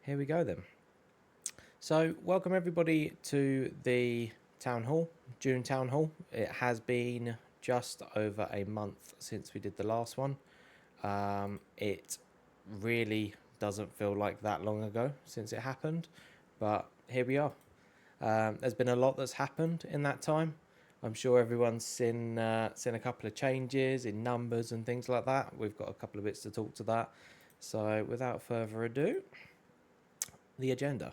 here we go then. So welcome everybody to the Town Hall, June Town Hall. It has been just over a month since we did the last one. It really doesn't feel like that long ago since it happened, but here we are. There's been a lot that's happened in that time. I'm sure everyone's seen a couple of changes in numbers and things like that. We've got a couple of bits to talk to that. So without further ado, the agenda.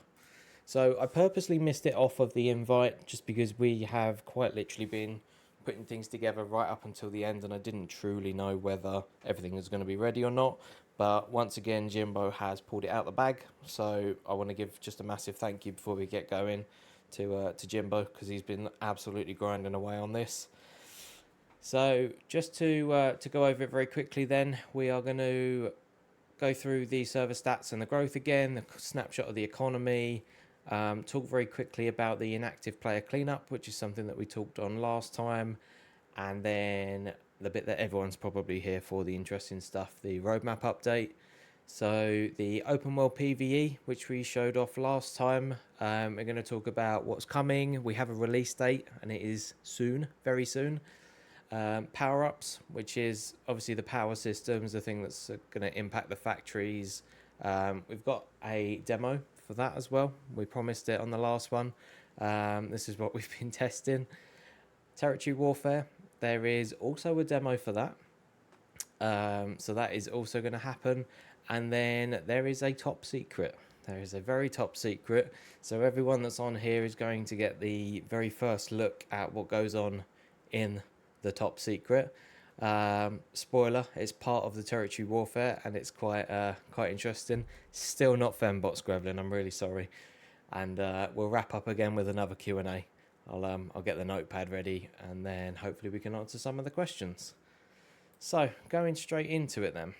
So I purposely missed it off of the invite just because we have quite literally been putting things together right up until the end, and I didn't truly know whether everything was going to be ready or not. But once again, Jimbo has pulled it out the bag, so I want to give just a massive thank you before we get going to Jimbo, because he's been absolutely grinding away on this. So just to go over it very quickly then, we are going to go through the server stats and the growth again, the snapshot of the economy, talk very quickly about the inactive player cleanup, which is something that we talked on last time, and then the bit that everyone's probably here for, the interesting stuff, the roadmap update. So the open world PvE, which we showed off last time, we're going to talk about what's coming. We have a release date, and it is soon, very soon. Power-ups, which is obviously the power systems, the thing that's going to impact the factories. We've got a demo for that as well. We promised it on the last one. This is what we've been testing. Territory warfare, there is also a demo for that. So that is also going to happen. And then there is a top secret. There is a very top secret. So everyone that's on here is going to get the very first look at what goes on in the top secret. Spoiler, it's part of the territory warfare, and it's quite interesting. Still not 𝗔𝗚𝗘𝗏𝗧𝗘𝗥𝗦, I'm really sorry. And we'll wrap up again with another Q&A. I'll get the notepad ready, and then hopefully we can answer some of the questions. So going straight into it then.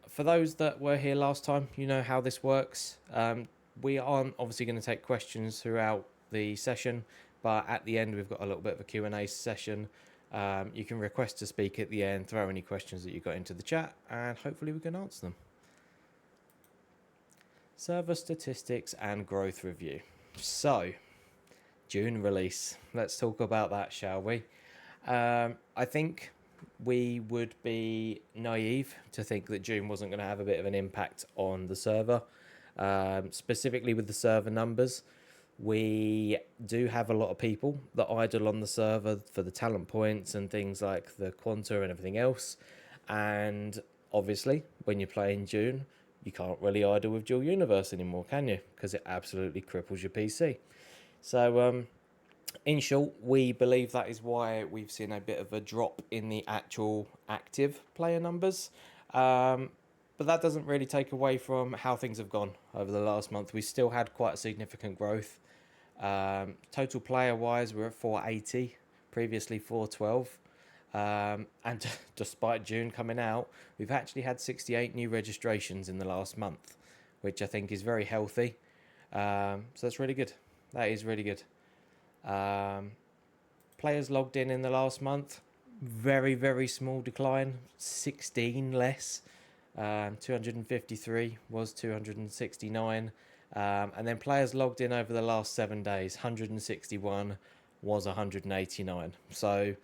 For those that were here last time, you know how this works. We aren't obviously going to take questions throughout the session, but at the end we've got a little bit of a Q&A session. You can request to speak at the end, throw any questions that you got into the chat, and hopefully we can answer them. Server statistics and growth review. So, June release. Let's talk about that, shall we? I think we would be naive to think that June wasn't going to have a bit of an impact on the server, specifically with the server numbers. We do have a lot of people that idle on the server for the talent points and things like the Quanta and everything else. And obviously, when you play in June, you can't really idle with Dual Universe anymore, can you? Because it absolutely cripples your PC. So, in short, we believe that is why we've seen a bit of a drop in the actual active player numbers. But that doesn't really take away from how things have gone over the last month. We still had quite a significant growth. Total player-wise, we're at 480, previously 412. And despite June coming out, we've actually had 68 new registrations in the last month, which I think is very healthy. So that's really good. That is really good. Players logged in the last month, very, very small decline, 16 less. 253 was 269. And then players logged in over the last 7 days, 161 was 189. So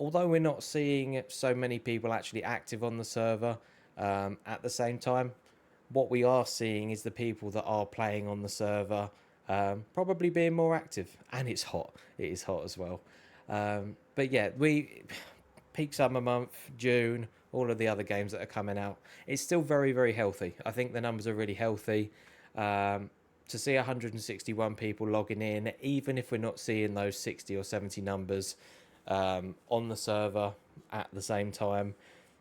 although we're not seeing so many people actually active on the server at the same time, what we are seeing is the people that are playing on the server probably being more active. And it's hot. It is hot as well. But yeah, peak summer month, June, all of the other games that are coming out, it's still very, very healthy. I think the numbers are really healthy. To see 161 people logging in, even if we're not seeing those 60 or 70 numbers on the server at the same time,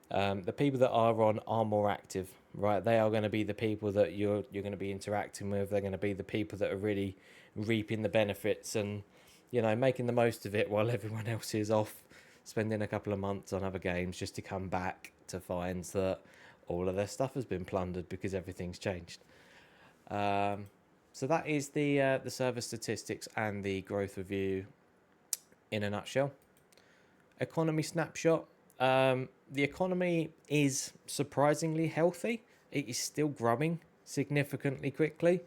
the people that are on are more active, right? They are going to be the people that you're going to be interacting with. They're going to be the people that are really reaping the benefits and, you know, making the most of it while everyone else is off spending a couple of months on other games just to come back to find that all of their stuff has been plundered because everything's changed. So that is the server statistics and the growth review in a nutshell. Economy snapshot. The economy is surprisingly healthy. it is still growing significantly quickly,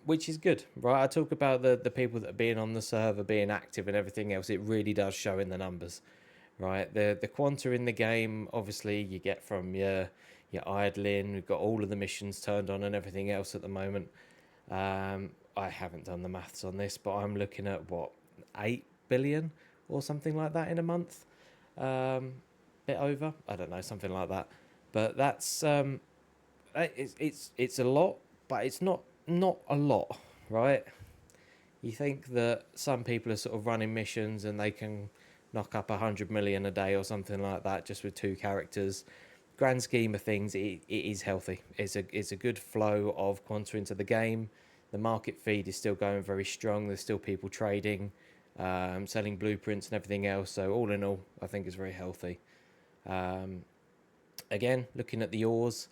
which is good, right? I talk about the people that are being on the server, being active and everything else. It really does show in the numbers, right? The quanta in the game, obviously, you get from your idling. We've got all of the missions turned on and everything else at the moment. I haven't done the maths on this, but I'm looking at what, 8 billion or something like that in a month. Bit over, I don't know, something like that. But that's it's a lot, but it's not a lot, right? You think that some people are sort of running missions and they can knock up 100 million a day or something like that just with 2 characters. Grand scheme of things, it is healthy. It's a good flow of quanta into the game. The market feed is still going very strong. There's still people trading, selling blueprints and everything else. So all in all, I think it's very healthy. Again, looking at the ores,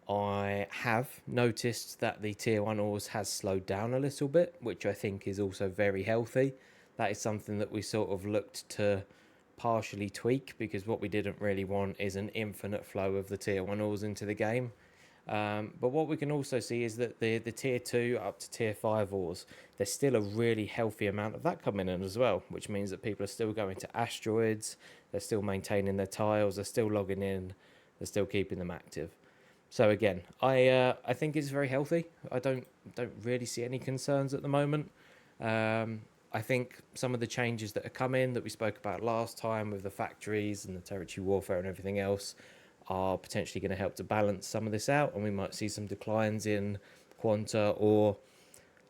I have noticed that the tier 1 ores has slowed down a little bit, which I think is also very healthy. That is something that we sort of looked to partially tweak, because what we didn't really want is an infinite flow of the tier 1 ores into the game. But what we can also see is that the tier 2 up to tier 5 ores, there's still a really healthy amount of that coming in as well, which means that people are still going to asteroids, they're still maintaining their tiles, they're still logging in, they're still keeping them active. So again, I think it's very healthy. I don't really see any concerns at the moment. I think some of the changes that are coming that we spoke about last time with the factories and the territory warfare and everything else are potentially going to help to balance some of this out, and we might see some declines in quanta, or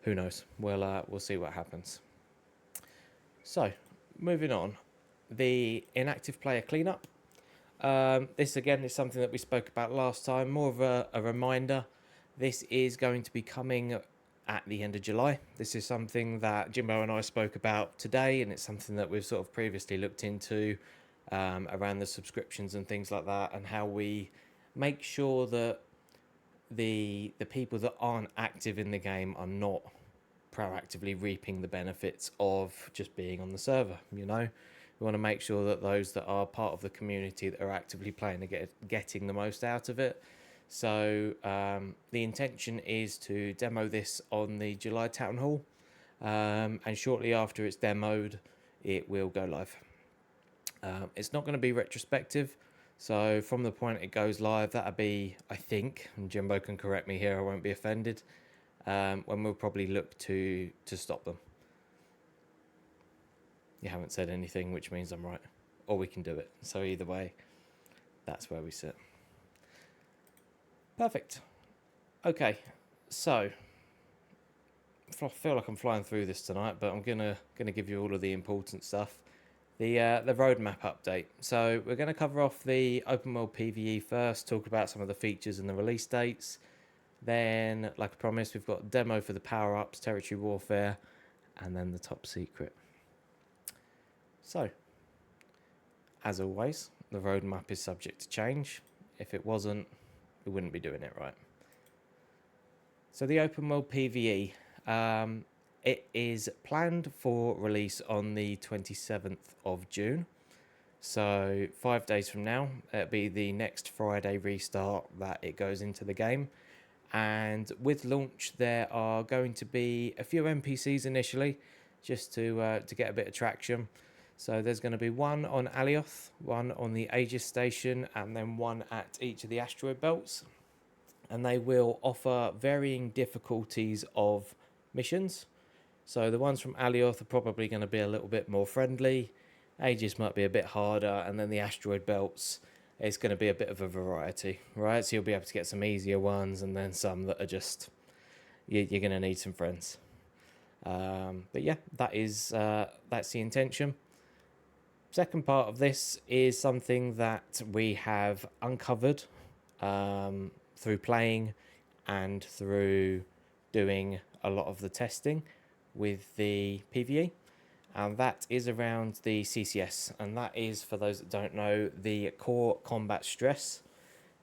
who knows. We'll see what happens. So moving on, the inactive player cleanup. This again is something that we spoke about last time, more of a reminder. This is going to be coming at the end of July. This is something that 𝗔𝗚𝗘𝗡𝗏𝗏 and I spoke about today, and it's something that we've sort of previously looked into around the subscriptions and things like that, and how we make sure that the people that aren't active in the game are not proactively reaping the benefits of just being on the server. We want to make sure that those that are part of the community that are actively playing are getting the most out of it. So the intention is to demo this on the July Town Hall, and shortly after it's demoed, it will go live. It's not going to be retrospective, so from the point it goes live, that'll be, I think, and Jimbo can correct me here, I won't be offended, when we'll probably look to stop them. You haven't said anything, which means I'm right, or we can do it. So either way, that's where we sit. Perfect. Okay, so I feel like I'm flying through this tonight, but I'm gonna give you all of the important stuff. The roadmap update. So we're going to cover off the open world PvE first, talk about some of the features and the release dates. Then, like I promised, we've got a demo for the power-ups, territory warfare, and then the top secret. So, as always, the roadmap is subject to change. If it wasn't, we wouldn't be doing it right. So the open world PvE, it is planned for release on the 27th of June. So 5 days from now, it'll be the next Friday restart that it goes into the game. And with launch, there are going to be a few NPCs initially, just to get a bit of traction. So there's going to be one on Alioth, one on the Aegis station, and then one at each of the asteroid belts. And they will offer varying difficulties of missions. So the ones from Alioth are probably going to be a little bit more friendly. Aegis might be a bit harder, and then the asteroid belts is going to be a bit of a variety, right? So you'll be able to get some easier ones, and then some that are just you're going to need some friends. But yeah, that's the intention. Second part of this is something that we have uncovered through playing and through doing a lot of the testing with the PvE, and that is around the CCS, and that is, for those that don't know, the core combat stress.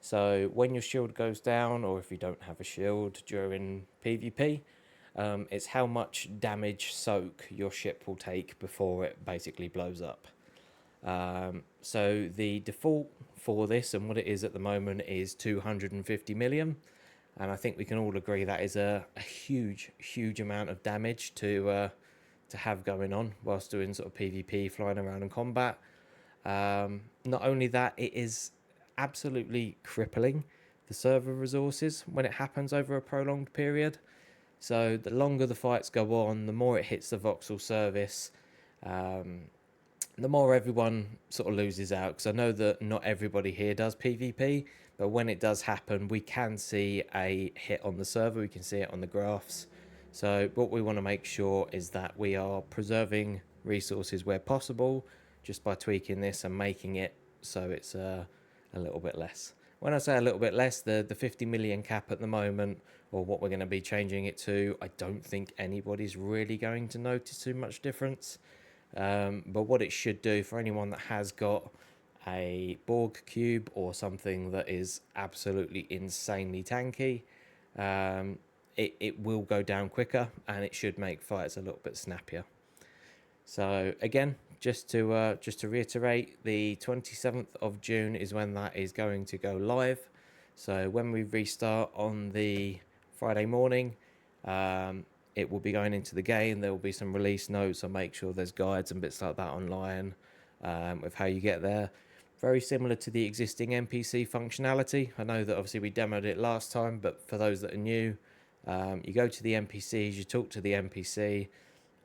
So when your shield goes down, or if you don't have a shield during PvP, it's how much damage soak your ship will take before it basically blows up. So the default for this, and what it is at the moment is 250 million. And I think we can all agree that is a huge amount of damage to have going on whilst doing sort of PvP, flying around in combat. Not only that, it is absolutely crippling the server resources when it happens over a prolonged period. So the longer the fights go on, the more it hits the voxel service, the more everyone sort of loses out. Because I know that not everybody here does PvP, but when it does happen, we can see a hit on the server, we can see it on the graphs. So what we want to make sure is that we are preserving resources where possible, just by tweaking this and making it so it's a little bit less. When I say a little bit less, the 50 million cap at the moment, or what we're going to be changing it to, I don't think anybody's really going to notice too much difference. But what it should do for anyone that has got a Borg cube or something that is absolutely insanely tanky, it will go down quicker, and it should make fights a little bit snappier. So again, just to reiterate, the 27th of June is when that is going to go live. So when we restart on the Friday morning, it will be going into the game. There will be some release notes. I'll make sure there's guides and bits like that online with how you get there. Very similar to the existing NPC functionality. I know that obviously we demoed it last time, but for those that are new, you go to the NPCs, you talk to the NPC,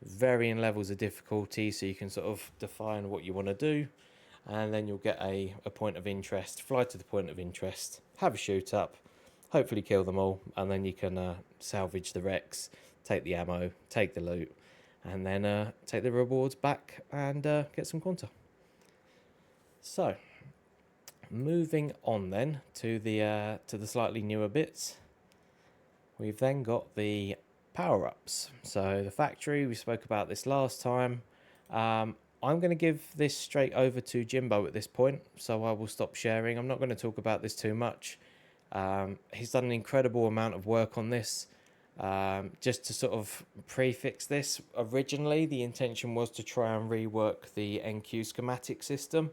varying levels of difficulty, so you can sort of define what you want to do, and then you'll get a point of interest, fly to the point of interest, have a shoot up, hopefully kill them all, and then you can salvage the wrecks, take the ammo, take the loot, and then take the rewards back and get some quanta. So moving on then to the slightly newer bits, we've then got the power-ups. So the factory, we spoke about this last time. I'm going to give this straight over to 𝗔𝗚𝗘𝗏𝗧𝗘𝗥𝗦 at this point, so I will stop sharing. I'm not going to talk about this too much. He's done an incredible amount of work on this. Just to sort of prefix this, originally the intention was to try and rework the NQ schematic system.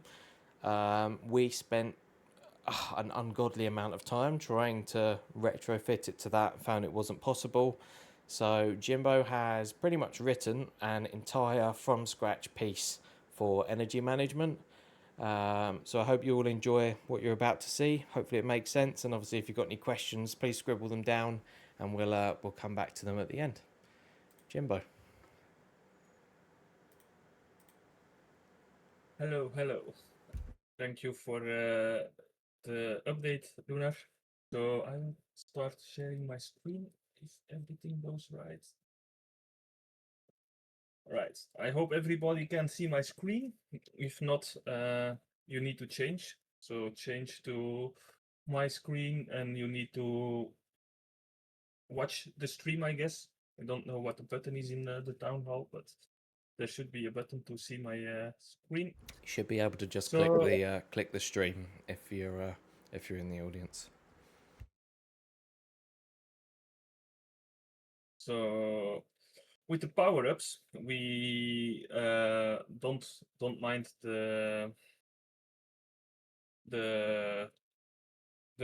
We spent an ungodly amount of time trying to retrofit it to that, found it wasn't possible. So 𝗔𝗚𝗘𝗏𝗧𝗘𝗥𝗦 has pretty much written an entire from scratch piece for energy management. So I hope you all enjoy what you're about to see. Hopefully it makes sense, and obviously if you've got any questions, please scribble them down and we'll come back to them at the end. 𝗔𝗚𝗘𝗏𝗏𝗏. Hello. Thank you for the update, Lunar. So I'll start sharing my screen if everything goes right. Right. I hope everybody can see my screen. If not, you need to change. So change to my screen, and you need to watch the stream, I guess. I don't know what the button is in the town hall, but there should be a button to see my screen. You should be able to just click the stream if you're in the audience. So with the power-ups, we don't mind the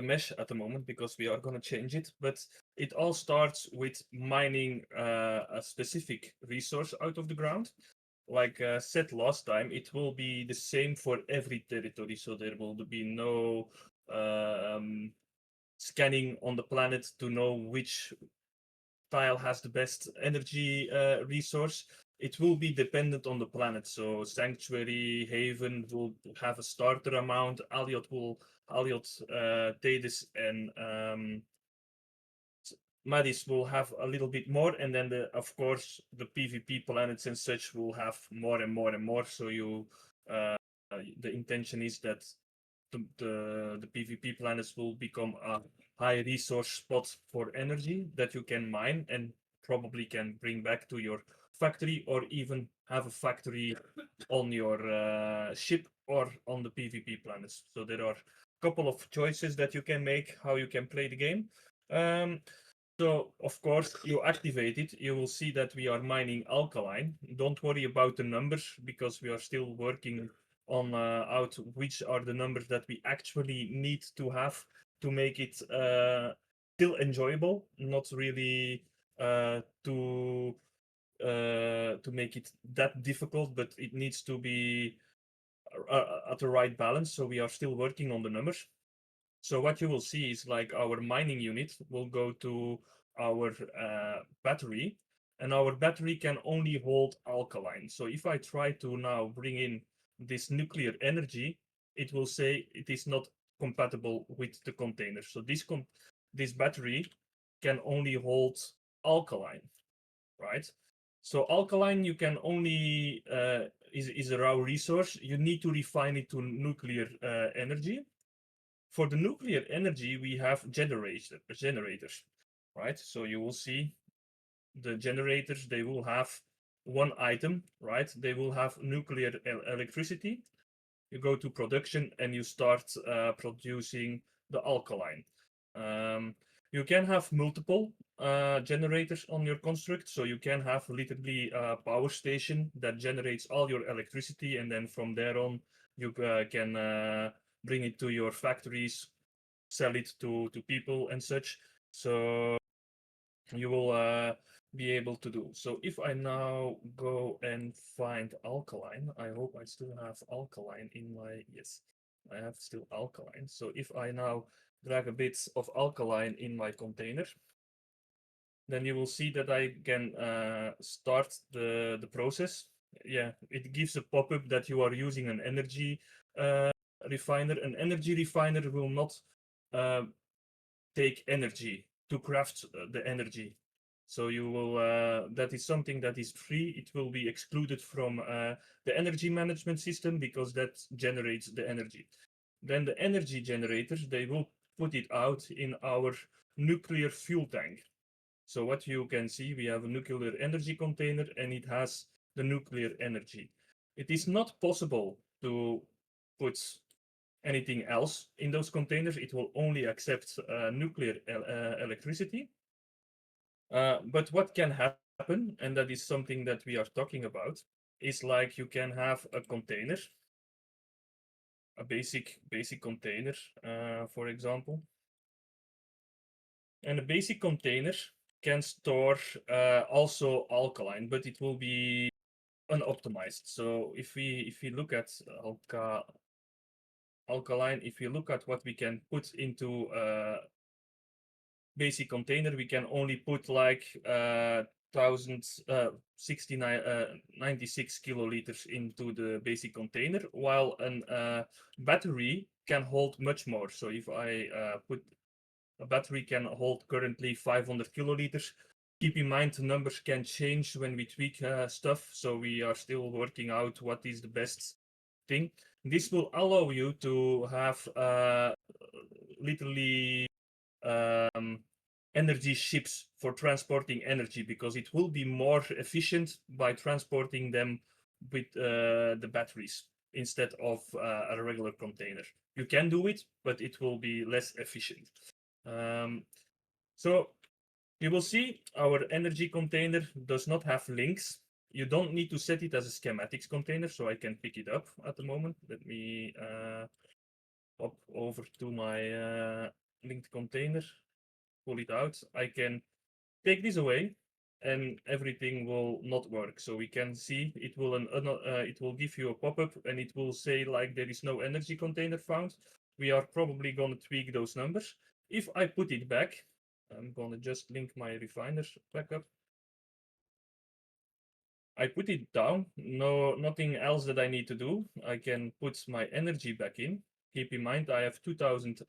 mesh at the moment, because we are going to change it, but it all starts with mining a specific resource out of the ground. Like said last time, it will be the same for every territory, so there will be no scanning on the planet to know which tile has the best energy resource. It will be dependent on the planet. So Sanctuary, Haven will have a starter amount. 𝗖𝗛𝗘𝗏𝗧𝗘𝗥𝗦, and MyDU will have a little bit more, and then of course the PvP planets and such will have more and more. So the intention is that the PvP planets will become a high resource spot for energy that you can mine and probably can bring back to your factory, or even have a factory on your ship or on the PvP planets. So there are a couple of choices that you can make how you can play the game. So of course you activate it, you will see that we are mining alkaline. Don't worry about the numbers, because we are still working on out which are the numbers that we actually need to have to make it still enjoyable, not really to make it that difficult, but it needs to be at the right balance. So we are still working on the numbers. So what you will see is like our mining unit will go to our battery, and our battery can only hold alkaline. So if I try to now bring in this nuclear energy, it will say it is not compatible with the container. So this battery can only hold alkaline, right? So alkaline you can only is a raw resource. You need to refine it to nuclear energy. For the nuclear energy, we have generators, right? So you will see the generators, they will have one item, right? They will have nuclear electricity. You go to production and you start producing the alkaline. You can have multiple generators on your construct. So you can have literally a power station that generates all your electricity, and then from there on, you can bring it to your factories, sell it to people and such. So you will be able to do. So if I now go and find alkaline, I hope I still have alkaline in my, yes, I have still alkaline. So if I now drag a bit of alkaline in my container, then you will see that I can start the process. Yeah, it gives a pop-up that you are using an energy refiner. An energy refiner will not take energy to craft the energy. So you will, that is something that is free. It will be excluded from the energy management system because that generates the energy. Then the energy generators, they will put it out in our nuclear fuel tank. So what you can see, we have a nuclear energy container and it has the nuclear energy. It is not possible to put anything else in those containers. It will only accept nuclear electricity. But what can happen, and that is something that we are talking about, is like you can have a container, a basic container, for example. And a basic container can store also alkaline, but it will be unoptimized. So if we look at alkaline, if you look at what we can put into basic container, we can only put like 96 kiloliters into the basic container, while a battery can hold much more. So if I put a battery can hold currently 500 kiloliters. Keep in mind the numbers can change when we tweak stuff, so we are still working out what is the best thing. This will allow you to have literally energy ships for transporting energy, because it will be more efficient by transporting them with the batteries instead of a regular container. You can do it, but it will be less efficient. So you will see our energy container does not have links. You don't need to set it as a schematics container, so I can pick it up at the moment. Let me pop over to my linked container, pull it out. I can take this away and everything will not work. So we can see it will give you a pop-up and it will say like there is no energy container found. We are probably going to tweak those numbers. If I put it back, I'm going to just link my refiner back up. I put it down, nothing else that I need to do. I can put my energy back in. Keep in mind, I have 2000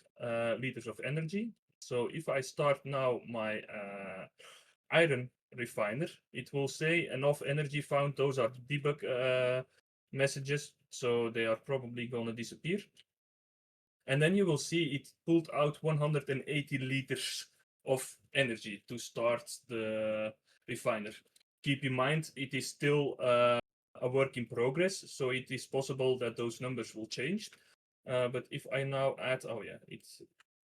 liters of energy. So if I start now my iron refiner, it will say enough energy found. Those are the debug messages, so they are probably going to disappear. And then you will see it pulled out 180 liters of energy to start the refiner. Keep in mind, it is still a work in progress, so it is possible that those numbers will change. But if I now add, oh yeah,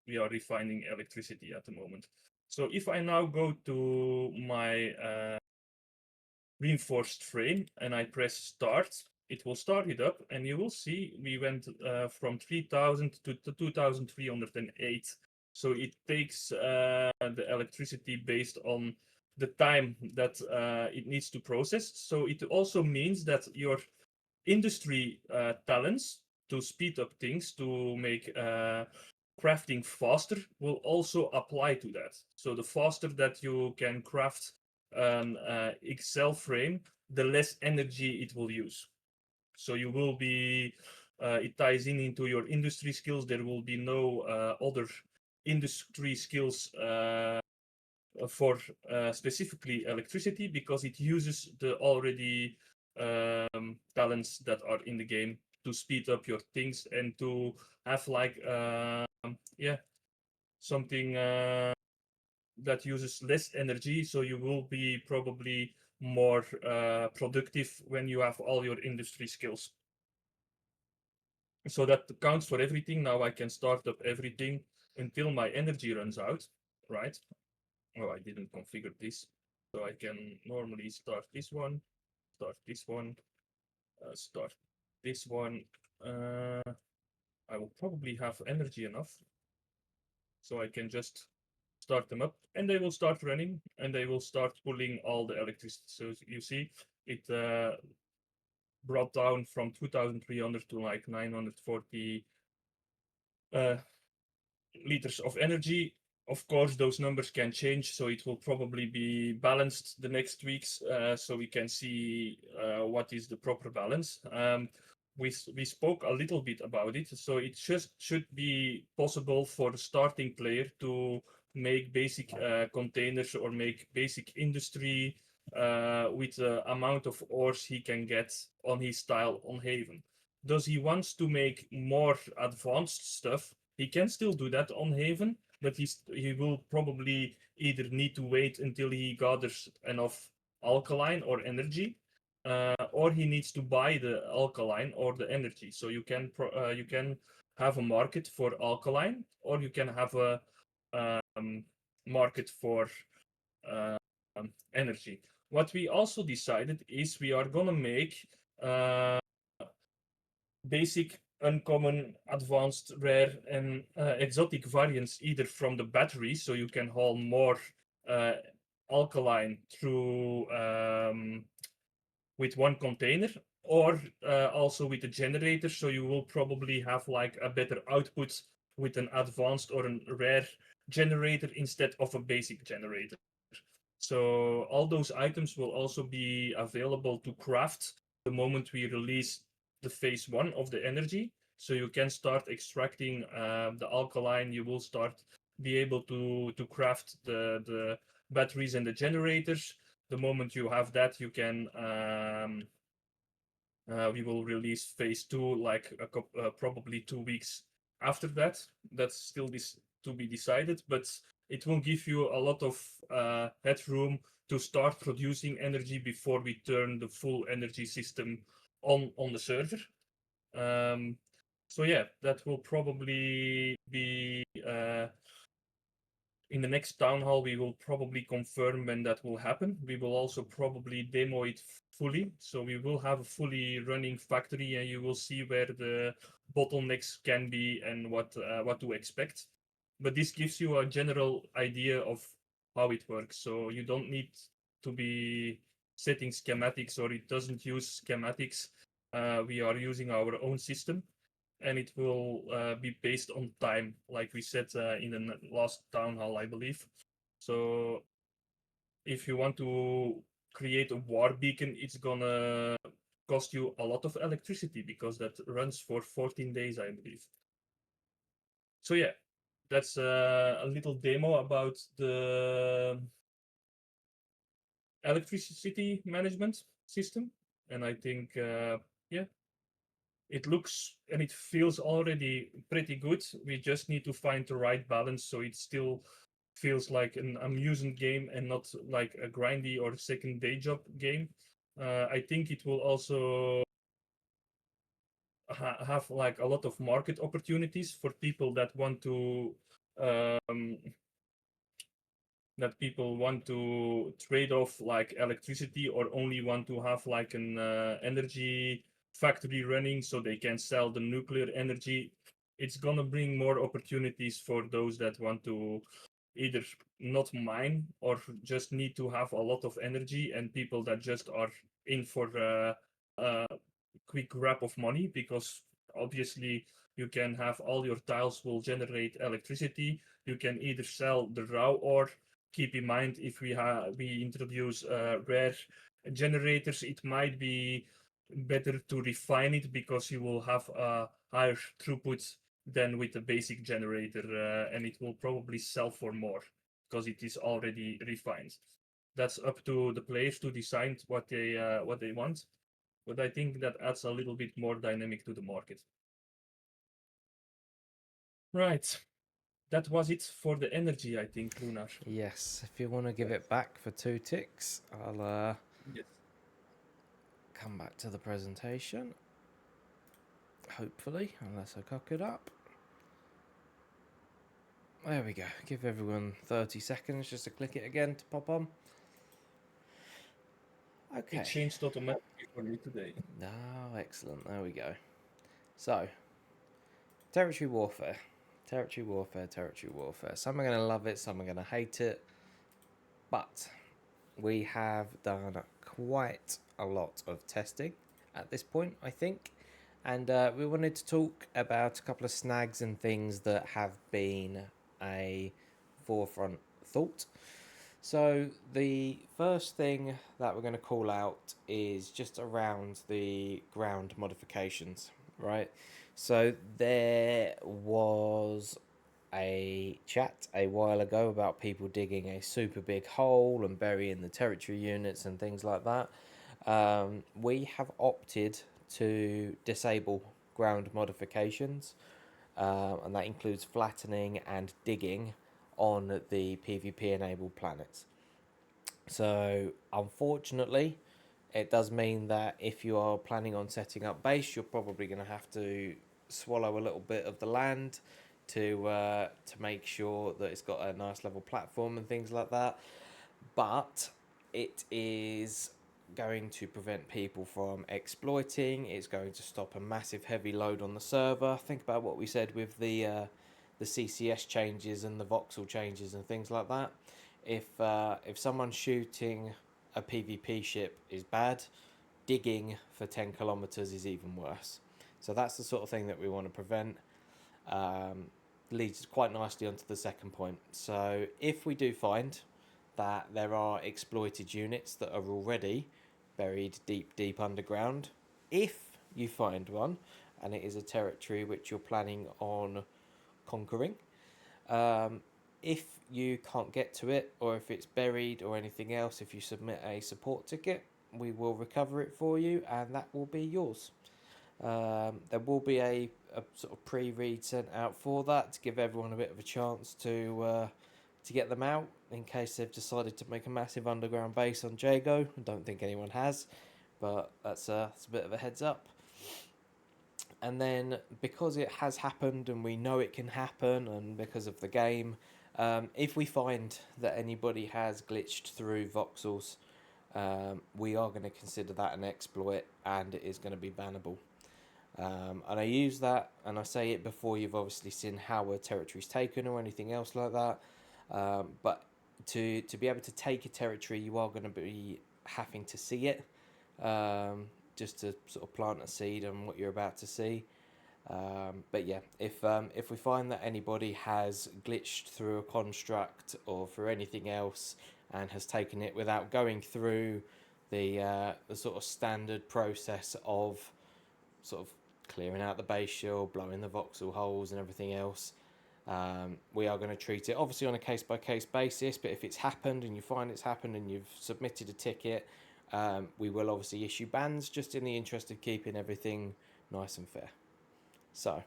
we are refining electricity at the moment. So if I now go to my reinforced frame and I press start, it will start it up, and you will see we went from 3000 to 2308. So it takes the electricity based on the time that it needs to process. So it also means that your industry talents to speed up things, to make crafting faster, will also apply to that. So the faster that you can craft an Excel frame, the less energy it will use. So you will be, it ties in into your industry skills. There will be no other industry skills for specifically electricity, because it uses the already talents that are in the game to speed up your things and to have like yeah, something that uses less energy. So you will be probably more productive when you have all your industry skills. So that counts for everything. Now I can start up everything until my energy runs out, right? Oh, I didn't configure this. So I can normally start this one, start this one, start this one. I will probably have energy enough. So I can just start them up, and they will start running, and they will start pulling all the electricity. So you see, it brought down from 2300 to like 940 liters of energy. Of course, those numbers can change, so it will probably be balanced the next weeks, so we can see what is the proper balance. We spoke a little bit about it, so it just should be possible for the starting player to make basic containers or make basic industry with the amount of ores he can get on his tile on Haven. Does he wants to make more advanced stuff? He can still do that on Haven, but he will probably either need to wait until he gathers enough alkaline or energy, or he needs to buy the alkaline or the energy. So you can have a market for alkaline, or you can have a market for energy. What we also decided is we are gonna make basic, uncommon, advanced, rare, and exotic variants either from the battery, so you can haul more alkaline through with one container, or also with the generator, so you will probably have like a better output with an advanced or a rare generator instead of a basic generator. So all those items will also be available to craft the moment we release the phase 1 of the energy. So you can start extracting the alkaline. You will start be able to craft the batteries and the generators. The moment you have that, you can we will release phase 2 like probably 2 weeks after that. That's still to be decided, but it will give you a lot of headroom to start producing energy before we turn the full energy system on the server. So yeah, that will probably be in the next town hall. We will probably confirm when that will happen. We will also probably demo it fully, so we will have a fully running factory, and you will see where the bottlenecks can be and what to expect. But this gives you a general idea of how it works. So you don't need to be setting schematics, or it doesn't use schematics. We are using our own system, and it will be based on time, like we said in the last town hall, I believe. So if you want to create a war beacon, it's gonna cost you a lot of electricity, because that runs for 14 days, I believe. So yeah, that's a little demo about the electricity management system. And I think, yeah, it looks and it feels already pretty good. We just need to find the right balance, so it still feels like an amusing game and not like a grindy or second day job game. I think it will also have like a lot of market opportunities for people that want to trade off like electricity, or only want to have like an energy factory running so they can sell the nuclear energy. It's gonna bring more opportunities for those that want to either not mine or just need to have a lot of energy, and people that just are in for a quick grab of money, because obviously you can have all your tiles will generate electricity. You can either sell the raw ore. Keep in mind, if we introduce rare generators, it might be better to refine it because you will have a higher throughput than with a basic generator, and it will probably sell for more because it is already refined. That's up to the players to decide what they want, but I think that adds a little bit more dynamic to the market. Right, that was it for the energy, I think, Lunar. Yes, if you want to give it back for 2 ticks, I'll Yes. come back to the presentation. Hopefully, unless I cock it up. There we go. Give everyone 30 seconds just to click it again to pop on. Okay. It changed automatically for me today. Oh, excellent. There we go. So, territory warfare. Territory warfare, territory warfare. Some are going to love it, some are going to hate it. But we have done quite a lot of testing at this point, I think. And we wanted to talk about a couple of snags and things that have been a forefront thought. So the first thing that we're going to call out is just around the ground modifications, right? So there was a chat a while ago about people digging a super big hole and burying the territory units and things like that. We have opted to disable ground modifications, and that includes flattening and digging on the PvP enabled planets. So unfortunately, it does mean that if you are planning on setting up base, you're probably going to have to swallow a little bit of the land to make sure that it's got a nice level platform and things like that. But it is going to prevent people from exploiting. It's going to stop a massive heavy load on the server. Think about what we said with the CCS changes and the voxel changes and things like that. If someone shooting a PvP ship is bad, digging for 10 kilometers is even worse. So that's the sort of thing that we want to prevent. Leads quite nicely onto the second point. So if we do find that there are exploited units that are already buried deep underground, if you find one and it is a territory which you're planning on conquering, if you can't get to it, or if it's buried or anything else, if you submit a support ticket, we will recover it for you and that will be yours. There will be a sort of pre-read sent out for that to give everyone a bit of a chance to get them out in case they've decided to make a massive underground base on Jago. I don't think anyone has, but that's a bit of a heads up. And then because it has happened and we know it can happen, and because of the game, if we find that anybody has glitched through voxels, we are going to consider that an exploit and it is going to be bannable. And I use that and I say it before you've obviously seen how a territory's taken or anything else like that. But to be able to take a territory, you are going to be having to see it, just to sort of plant a seed on what you're about to see. But yeah, if we find that anybody has glitched through a construct or through anything else and has taken it without going through the sort of standard process of sort of clearing out the base shield, blowing the voxel holes and everything else, we are going to treat it obviously on a case-by-case basis. But if it's happened and you find it's happened and you've submitted a ticket, we will obviously issue bans just in the interest of keeping everything nice and fair. So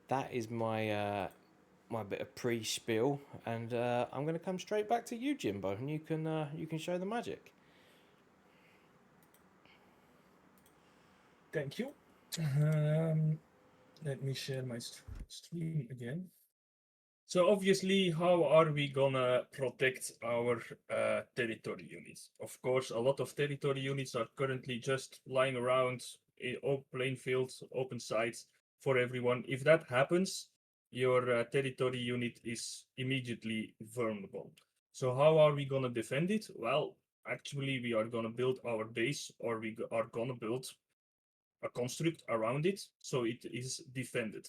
that is my my bit of pre-spiel, and I'm going to come straight back to you, Jimbo, and you can show the magic. Thank you. Let me share my stream again. So obviously, how are we gonna protect our territory units? Of course, a lot of territory units are currently just lying around playing field, open sites for everyone. If that happens, your territory unit is immediately vulnerable. So how are we going to defend it? Well, actually, we are going to build our base, or we are going to build a construct around it so it is defended.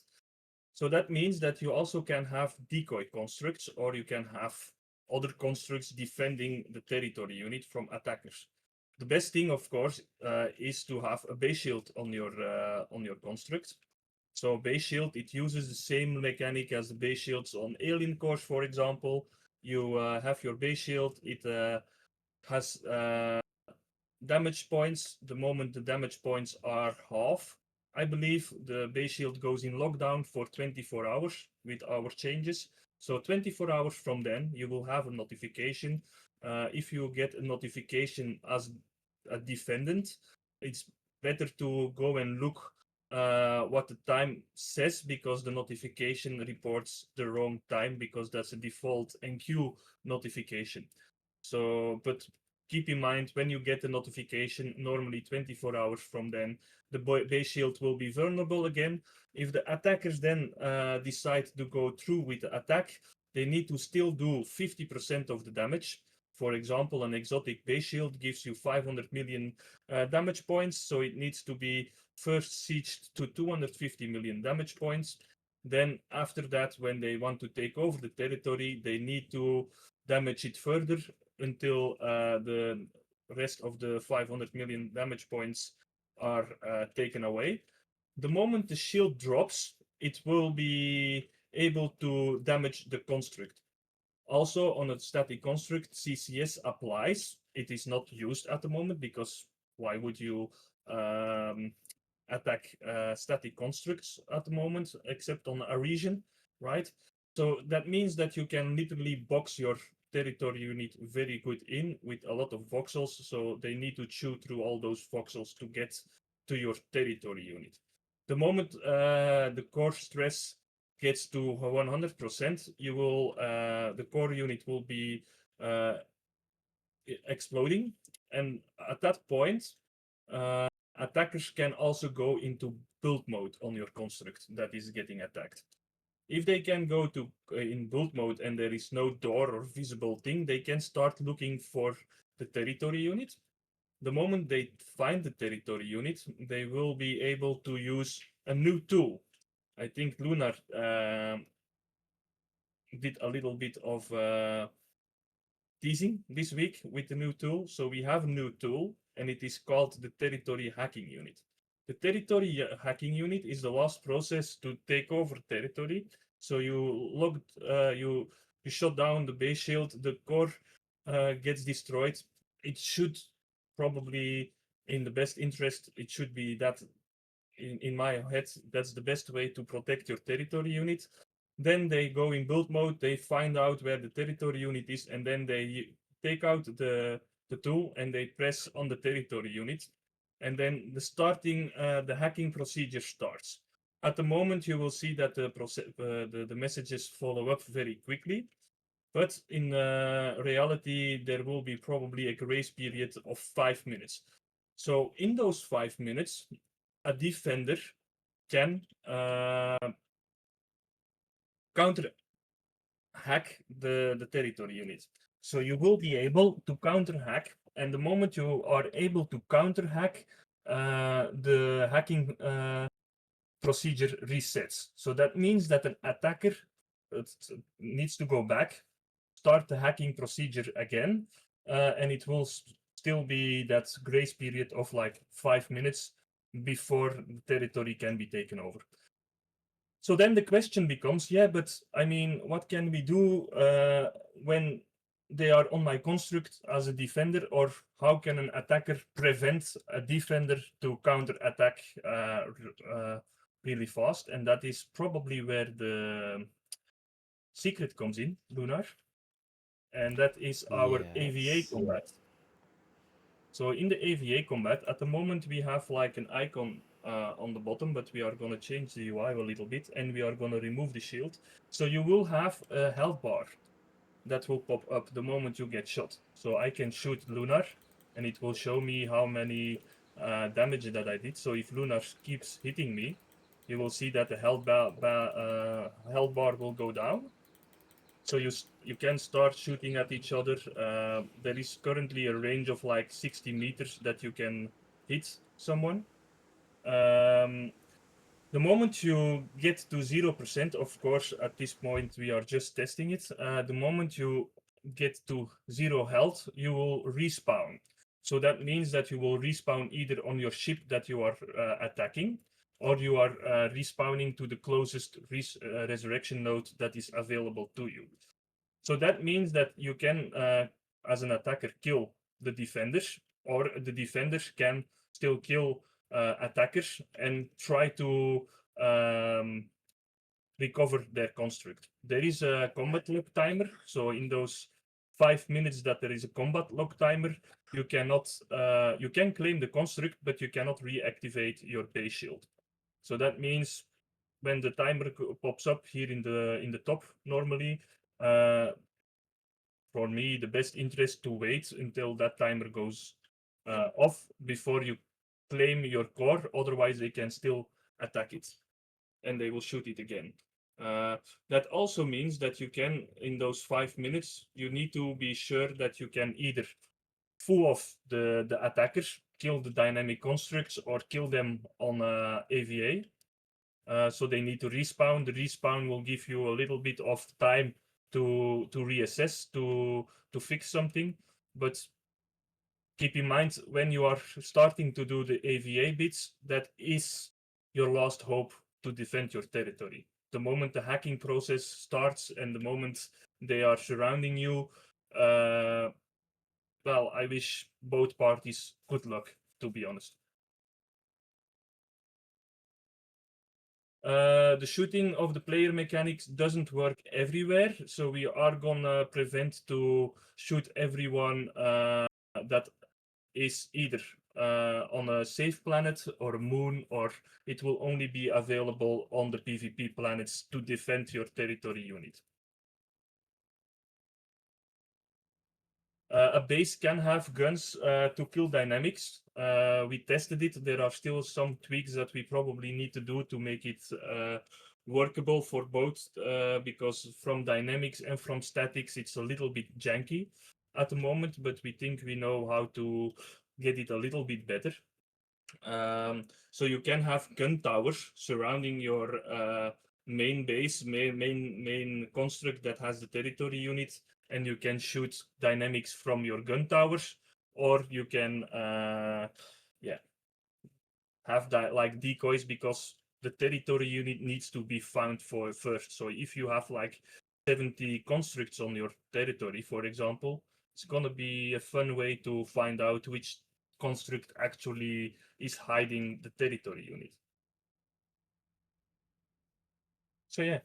So that means that you also can have decoy constructs, or you can have other constructs defending the territory unit from attackers. The best thing, of course, is to have a base shield on your construct. So base shield, it uses the same mechanic as the base shields on alien cores, for example. You have your base shield, it has damage points. The moment the damage points are half, I believe the base shield goes in lockdown for 24 hours with our changes. So 24 hours from then, you will have a notification. If you get a notification as a defendant, it's better to go and look what the time says, because the notification reports the wrong time, because that's a default NQ notification. So, but keep in mind, when you get a notification, normally 24 hours from then, the base shield will be vulnerable again. If the attackers then decide to go through with the attack, they need to still do 50% of the damage. For example, an exotic base shield gives you 500 million damage points, so it needs to be first sieged to 250 million damage points. Then after that, when they want to take over the territory, they need to damage it further until the rest of the 500 million damage points are taken away. The moment the shield drops, it will be able to damage the construct. Also, on a static construct, CCS applies. It is not used at the moment, because why would you attack static constructs at the moment, except on a region, right? So that means that you can literally box your territory unit very good in with a lot of voxels, so they need to chew through all those voxels to get to your territory unit. The moment the core stress gets to 100%, you will the core unit will be exploding, and at that point, attackers can also go into build mode on your construct that is getting attacked. If they can go to in build mode and there is no door or visible thing, they can start looking for the territory unit. The moment they find the territory unit, they will be able to use a new tool. I think Lunar did a little bit of teasing this week with the new tool. So we have a new tool, and it is called the territory hacking unit. The territory hacking unit is the last process to take over territory. So you you shut down the base shield, the core gets destroyed. It should probably, in the best interest, it should be that, in my head, that's the best way to protect your territory unit. Then they go in build mode, they find out where the territory unit is, and then they take out the tool and they press on the territory unit. And then the hacking procedure starts. At the moment, you will see that the messages follow up very quickly. But in reality, there will be probably a grace period of 5 minutes. So in those 5 minutes, a defender can counter hack the territory unit. So you will be able to counter hack, and the moment you are able to counter hack, the hacking procedure resets. So that means that an attacker needs to go back, start the hacking procedure again, and it will still be that grace period of like 5 minutes before the territory can be taken over. So then the question becomes, yeah, but I mean, what can we do when they are on my construct as a defender, or how can an attacker prevent a defender to counter attack really fast? And that is probably where the secret comes in, Lunar, and that is our AVA combat. So in the AVA combat, at the moment we have like an icon on the bottom, but we are going to change the UI a little bit, and we are going to remove the shield. So you will have a health bar that will pop up the moment you get shot. So I can shoot Lunar, and it will show me how many damage that I did. So if Lunar keeps hitting me, you will see that the health bar will go down. So you can start shooting at each other. There is currently a range of like 60 meters that you can hit someone. The moment you get to 0%, of course, at this point we are just testing it. The moment you get to 0 health, you will respawn. So that means that you will respawn either on your ship that you are attacking, or you are respawning to the closest resurrection node that is available to you. So that means that you can, as an attacker, kill the defenders, or the defenders can still kill attackers and try to recover their construct. There is a combat log timer, so in those 5 minutes that there is a combat log timer, you cannot, you can claim the construct, but you cannot reactivate your base shield. So that means when the timer pops up here in the top, normally, for me, the best interest to wait until that timer goes off before you claim your core. Otherwise, they can still attack it and they will shoot it again. That also means that you can, in those 5 minutes, you need to be sure that you can either fool off the attackers, kill the dynamic constructs, or kill them on AVA. So they need to respawn. The respawn will give you a little bit of time to reassess, to fix something. But keep in mind, when you are starting to do the AVA bits, that is your last hope to defend your territory. The moment the hacking process starts and the moment they are surrounding you, well, I wish both parties good luck, to be honest. The shooting of the player mechanics doesn't work everywhere, so we are gonna prevent to shoot everyone that is either on a safe planet or a moon, or it will only be available on the PvP planets to defend your territory unit. A base can have guns to kill dynamics. We tested it. There are still some tweaks that we probably need to do to make it workable for both, because from dynamics and from statics, it's a little bit janky at the moment, but we think we know how to get it a little bit better. So you can have gun towers surrounding your main base, main construct that has the territory unit, and you can shoot dynamics from your gun towers, or you can have that like decoys, because the territory unit needs to be found for first. So if you have like 70 constructs on your territory, for example, it's gonna be a fun way to find out which construct actually is hiding the territory unit. So yeah,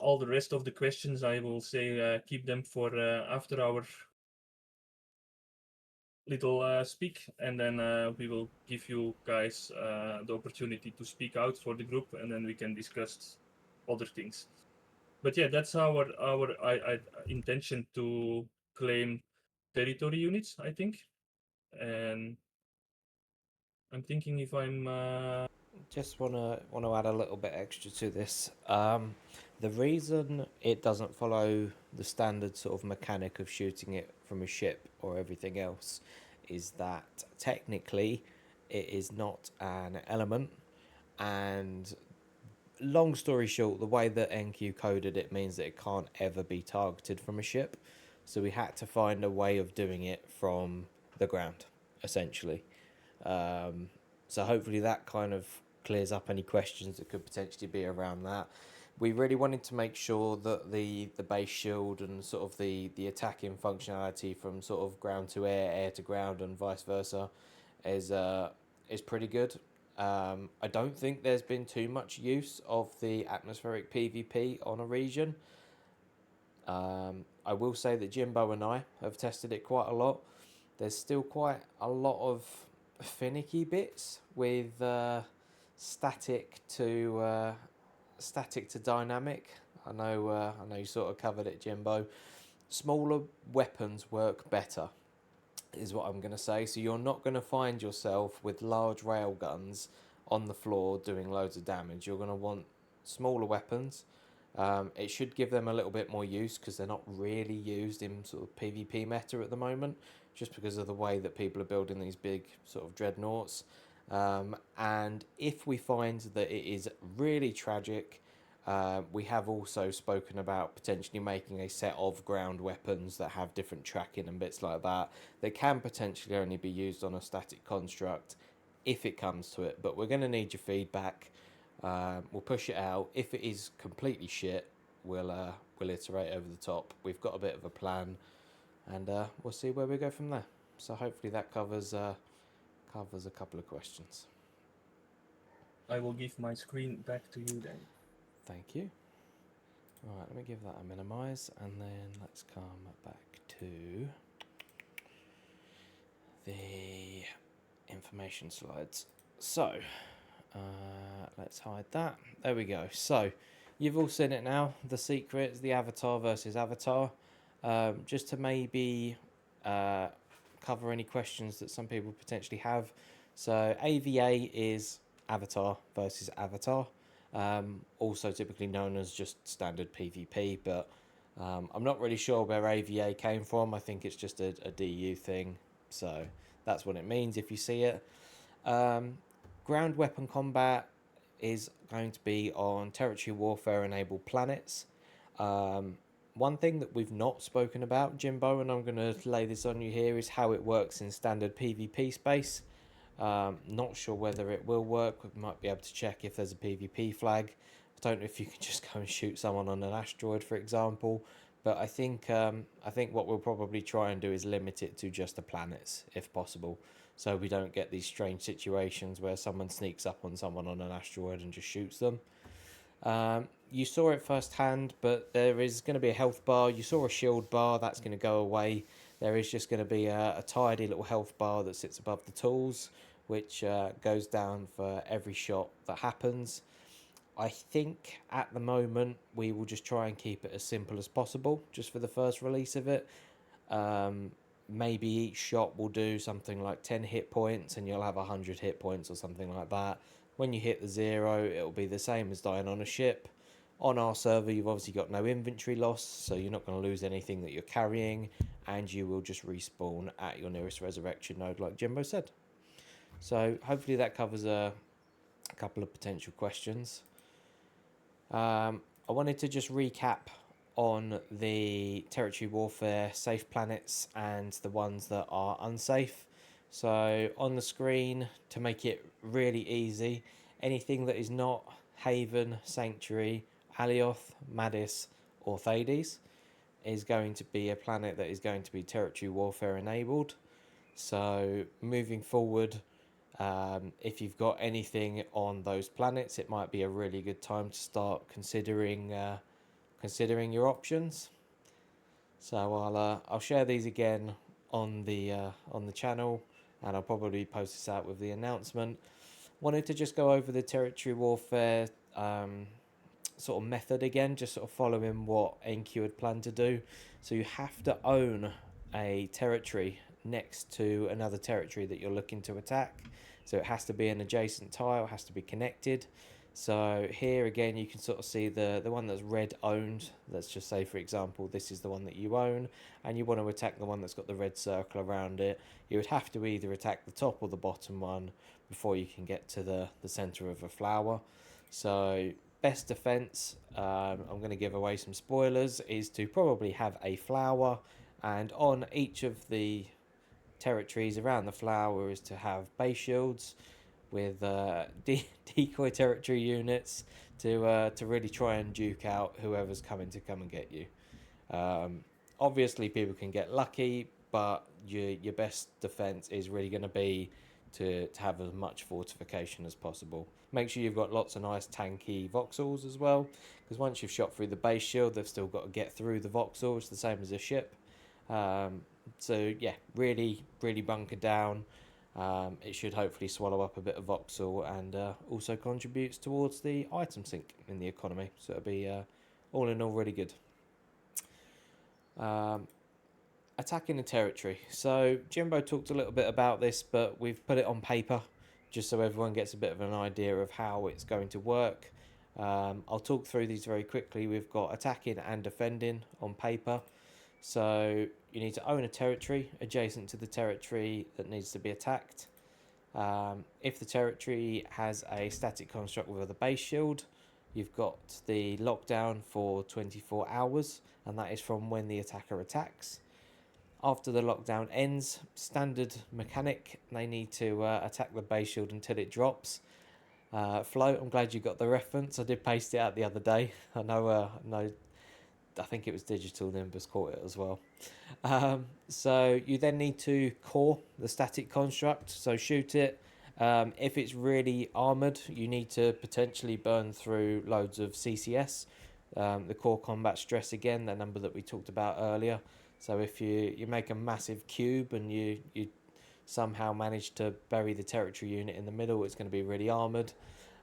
all the rest of the questions I will say keep them for after our little speak, and then we will give you guys the opportunity to speak out for the group, and then we can discuss other things. But yeah, that's our intention to claim territory units, I think. And I'm thinking if I'm Just wanna add a little bit extra to this. The reason it doesn't follow the standard sort of mechanic of shooting it from a ship or everything else is that technically it is not an element, and long story short, the way that NQ coded it means that it can't ever be targeted from a ship. So we had to find a way of doing it from the ground, essentially. So hopefully that kind of clears up any questions that could potentially be around that. We really wanted to make sure that the base shield and sort of the attacking functionality from sort of ground to air, air to ground, and vice versa is pretty good. I don't think there's been too much use of the atmospheric PvP on a region. I will say that 𝗔𝗚𝗘𝗡𝗏𝗦 and I have tested it quite a lot. There's still quite a lot of finicky bits with static to dynamic. I know you sort of covered it, 𝗔𝗚𝗘𝗏𝗏. Smaller weapons work better. is what I'm going to say. So you're not going to find yourself with large rail guns on the floor doing loads of damage. You're going to want smaller weapons. It should give them a little bit more use because they're not really used in sort of PvP meta at the moment, just because of the way that people are building these big sort of dreadnoughts. And if we find that it is really tragic, we have also spoken about potentially making a set of ground weapons that have different tracking and bits like that can potentially only be used on a static construct if it comes to it. But we're going to need your feedback. We'll push it out. If it is completely shit, we'll iterate over the top. We've got a bit of a plan, and we'll see where we go from there. So hopefully that covers a couple of questions. I will give my screen back to you then. Thank you. All right, let me give that a minimize, and then let's come back to the information slides. So let's hide that. There we go. So you've all seen it now. The secrets, the avatar versus avatar. Just to maybe cover any questions that some people potentially have. So AVA is avatar versus avatar. Also typically known as just standard PvP, but I'm not really sure where AVA came from. I think it's just a DU thing, so that's what it means if you see it. Ground weapon combat is going to be on territory warfare enabled planets. One thing that we've not spoken about, Jimbo, and I'm going to lay this on you here, is how it works in standard PvP space. Not sure whether it will work. We might be able to check if there's a PvP flag. I don't know if you can just go and shoot someone on an asteroid, for example. But I think what we'll probably try and do is limit it to just the planets, if possible, so we don't get these strange situations where someone sneaks up on someone on an asteroid and just shoots them. You saw it firsthand, but there is going to be a health bar. You saw a shield bar, that's going to go away. There is just going to be a tidy little health bar that sits above the tools, which goes down for every shot that happens. I think at the moment we will just try and keep it as simple as possible, just for the first release of it. Maybe each shot will do something like 10 hit points and you'll have 100 hit points or something like that. When you hit the 0, it'll be the same as dying on a ship. On our server, you've obviously got no inventory loss, so you're not going to lose anything that you're carrying, and you will just respawn at your nearest resurrection node, like Jimbo said. So hopefully that covers a couple of potential questions. I wanted to just recap on the territory warfare safe planets and the ones that are unsafe. So on the screen, to make it really easy, anything that is not Haven, Sanctuary, Alioth, Madis or 𝗖𝗛𝗘𝗏 is going to be a planet that is going to be territory warfare enabled. So moving forward, if you've got anything on those planets, it might be a really good time to start considering your options. So I'll share these again on the channel, and I'll probably post this out with the announcement. Wanted to just go over the territory warfare sort of method again, just sort of following what 𝗔𝗚𝗘𝗡𝗏𝗏 had planned to do. So you have to own a territory next to another territory that you're looking to attack. So it has to be an adjacent tile, has to be connected. So here again, you can sort of see the one that's red owned. Let's just say, for example, this is the one that you own, and you want to attack the one that's got the red circle around it. You would have to either attack the top or the bottom one before you can get to the center of a flower. So best defense, I'm going to give away some spoilers, is to probably have a flower, and on each of the territories around the flower is to have base shields with decoy territory units to really try and duke out whoever's coming to come and get you. Obviously people can get lucky, but your best defense is really going to be to have as much fortification as possible. Make sure you've got lots of nice tanky voxels as well, because once you've shot through the base shield, they've still got to get through the voxel. It's the same as a ship. So yeah, really bunker down. It should hopefully swallow up a bit of voxel, and also contributes towards the item sink in the economy. So it'll be all in all really good. A attacking the territory. So 𝗔𝗚𝗘𝗡𝗥𝗦 talked a little bit about this, but we've put it on paper just so everyone gets a bit of an idea of how it's going to work. I'll talk through these very quickly. We've got attacking and defending on paper. So you need to own a territory adjacent to the territory that needs to be attacked. If the territory has a static construct with a base shield, you've got the lockdown for 24 hours, and that is from when the attacker attacks. After the lockdown ends, standard mechanic, they need to attack the base shield until it drops. Flo, I'm glad you got the reference. I did paste it out the other day. I know, I think it was 𝗔𝗚𝗘𝗏𝗧𝗘𝗥𝗦 caught it as well. So you then need to core the static construct, so shoot it. If it's really armoured, you need to potentially burn through loads of CCS, the core combat stress again, the number that we talked about earlier. So if you make a massive cube and you somehow manage to bury the territory unit in the middle, it's going to be really armoured.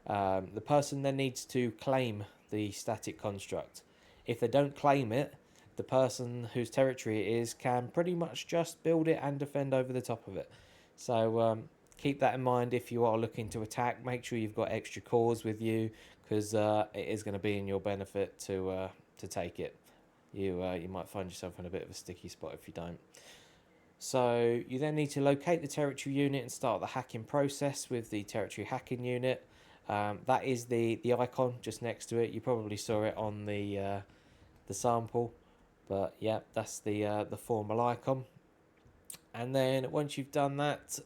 The person then needs to claim the static construct. If they don't claim it, the person whose territory it is can pretty much just build it and defend over the top of it. So keep that in mind if you are looking to attack. Make sure you've got extra cores with you, because it is going to be in your benefit to take it. You might find yourself in a bit of a sticky spot if you don't. So you then need to locate the territory unit and start the hacking process with the territory hacking unit. That is the icon just next to it. You probably saw it on the sample, but yeah, that's the formal icon. And then once you've done that,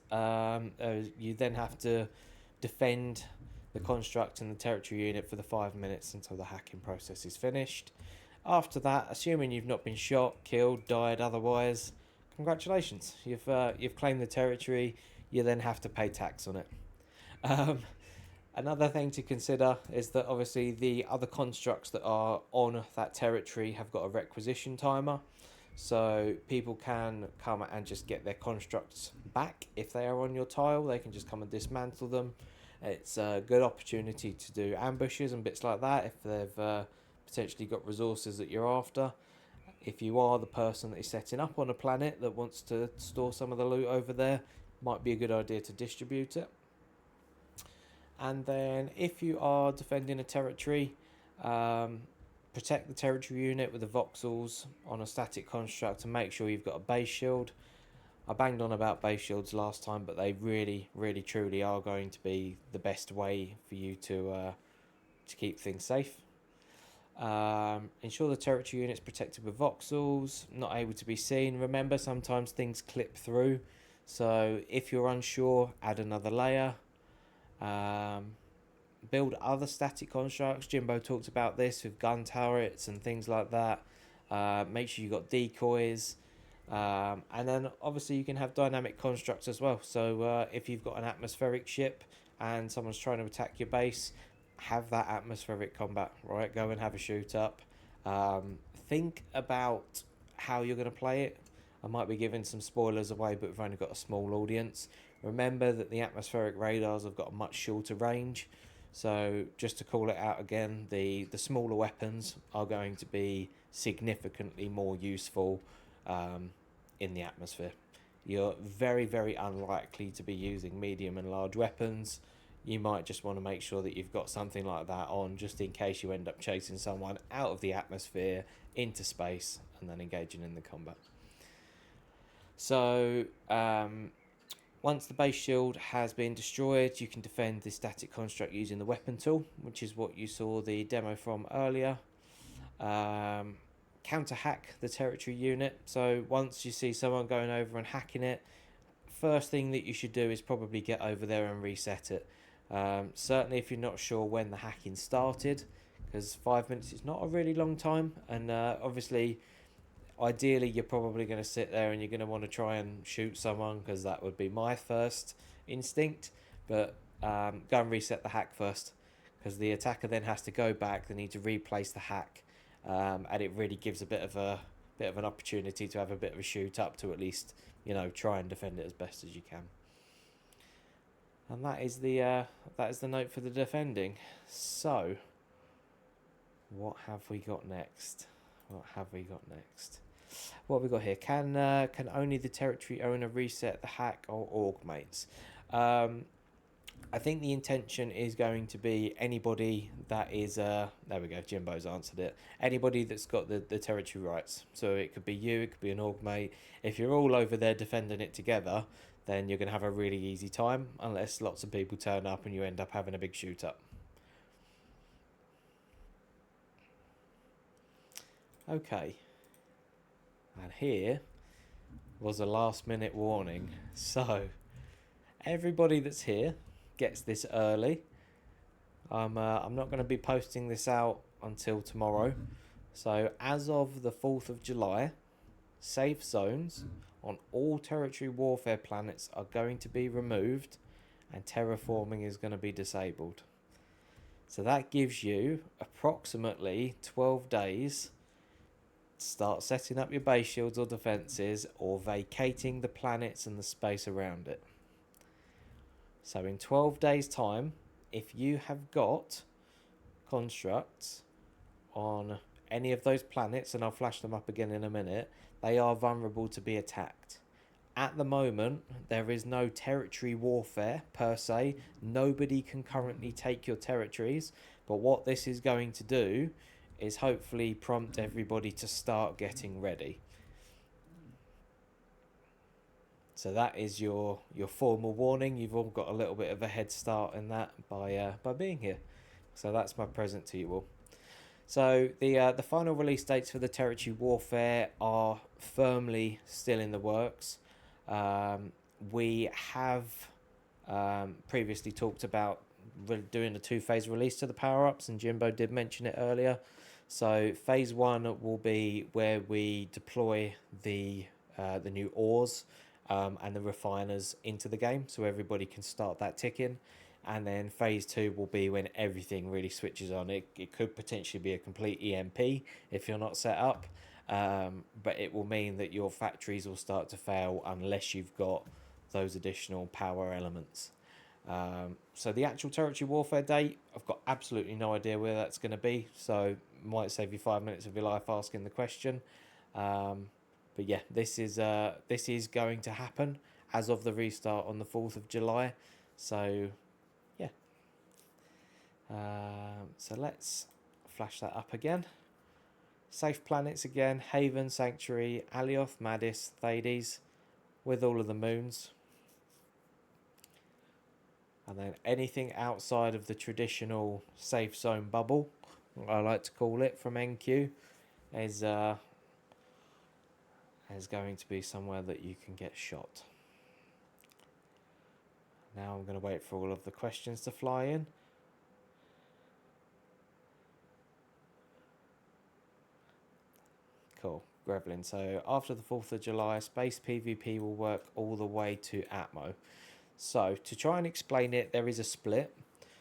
you then have to defend the construct and the territory unit for the 5 minutes until the hacking process is finished. After that, assuming you've not been shot, killed, died otherwise, congratulations, you've claimed the territory. You then have to pay tax on it. Another thing to consider is that obviously the other constructs that are on that territory have got a requisition timer. So people can come and just get their constructs back if they are on your tile. They can just come and dismantle them. It's a good opportunity to do ambushes and bits like that if they've potentially got resources that you're after. If you are the person that is setting up on a planet that wants to store some of the loot over there, might be a good idea to distribute it. And then if you are defending a territory, protect the territory unit with the voxels on a static construct and make sure you've got a base shield. I banged on about base shields last time, but they really, really, truly are going to be the best way for you to keep things safe. Ensure the territory unit's protected with voxels, not able to be seen. Remember, sometimes things clip through, so if you're unsure, add another layer. Build other static constructs. 𝗔𝗚𝗘𝗏𝗧𝗘𝗥𝗦 talked about this with gun turrets and things like that. Make sure you've got decoys. And then obviously you can have dynamic constructs as well. So if you've got an atmospheric ship and someone's trying to attack your base, have that atmospheric combat, right? Go and have a shoot up. Think about how you're going to play it. I might be giving some spoilers away, but we've only got a small audience. Remember that the atmospheric radars have got a much shorter range. So just to call it out again, the smaller weapons are going to be significantly more useful in the atmosphere. You're very, very unlikely to be using medium and large weapons. You might just want to make sure that you've got something like that on just in case you end up chasing someone out of the atmosphere into space and then engaging in the combat. So once the base shield has been destroyed, you can defend the static construct using the weapon tool, which is what you saw the demo from earlier. Counter hack the territory unit. So once you see someone going over and hacking it, first thing that you should do is probably get over there and reset it. Certainly if you're not sure when the hacking started, because 5 minutes is not a really long time, and obviously ideally you're probably going to sit there and you're going to want to try and shoot someone, because that would be my first instinct, but go and reset the hack first, because the attacker then has to go back. They need to replace the hack, and it really gives a bit of an opportunity to have a bit of a shoot up to at least, you know, try and defend it as best as you can. And that is the note for the defending. So what have we got next? What have we got here? Can only the territory owner reset the hack or augmates? I think the intention is going to be anybody that is there we go, Jimbo's answered it. Anybody that's got the territory rights. So it could be you, it could be an augmate. If you're all over there defending it together, then you're going to have a really easy time, unless lots of people turn up and you end up having a big shoot up. Okay, and here was a last minute warning. So everybody that's here gets this early. I'm not going to be posting this out until tomorrow. So as of the 4th of July, safe zones on all territory warfare planets are going to be removed and terraforming is going to be disabled. So that gives you approximately 12 days to start setting up your base shields or defences or vacating the planets and the space around it. So in 12 days time, if you have got constructs on any of those planets, and I'll flash them up again in a minute, they are vulnerable to be attacked. At the moment, there is no territory warfare per se. Nobody can currently take your territories, but what this is going to do is hopefully prompt everybody to start getting ready. So that is your formal warning. You've all got a little bit of a head start in that by being here. So that's my present to you all. So the final release dates for the territory warfare are firmly still in the works. We have previously talked about doing a 2-phase release to the power-ups, and Jimbo did mention it earlier. So phase 1 will be where we deploy the new ores and the refiners into the game, so everybody can start that ticking. And then phase 2 will be when everything really switches on. It could potentially be a complete EMP if you're not set up, but it will mean that your factories will start to fail unless you've got those additional power elements. So the actual territory warfare date, I've got absolutely no idea where that's going to be, so might save you 5 minutes of your life asking the question. But yeah, this is going to happen as of the restart on the 4th of July. So yeah. So let's flash that up again. Safe planets again: Haven, Sanctuary, Alioth, Madis, 𝗖𝗛𝗔𝗣𝗧, with all of the moons. And then anything outside of the traditional safe zone bubble, I like to call it, from NQ, is going to be somewhere that you can get shot. Now I'm going to wait for all of the questions to fly in. Cool, Grevlin. So after the 4th of July, space PvP will work all the way to Atmo. So to try and explain it, there is a split.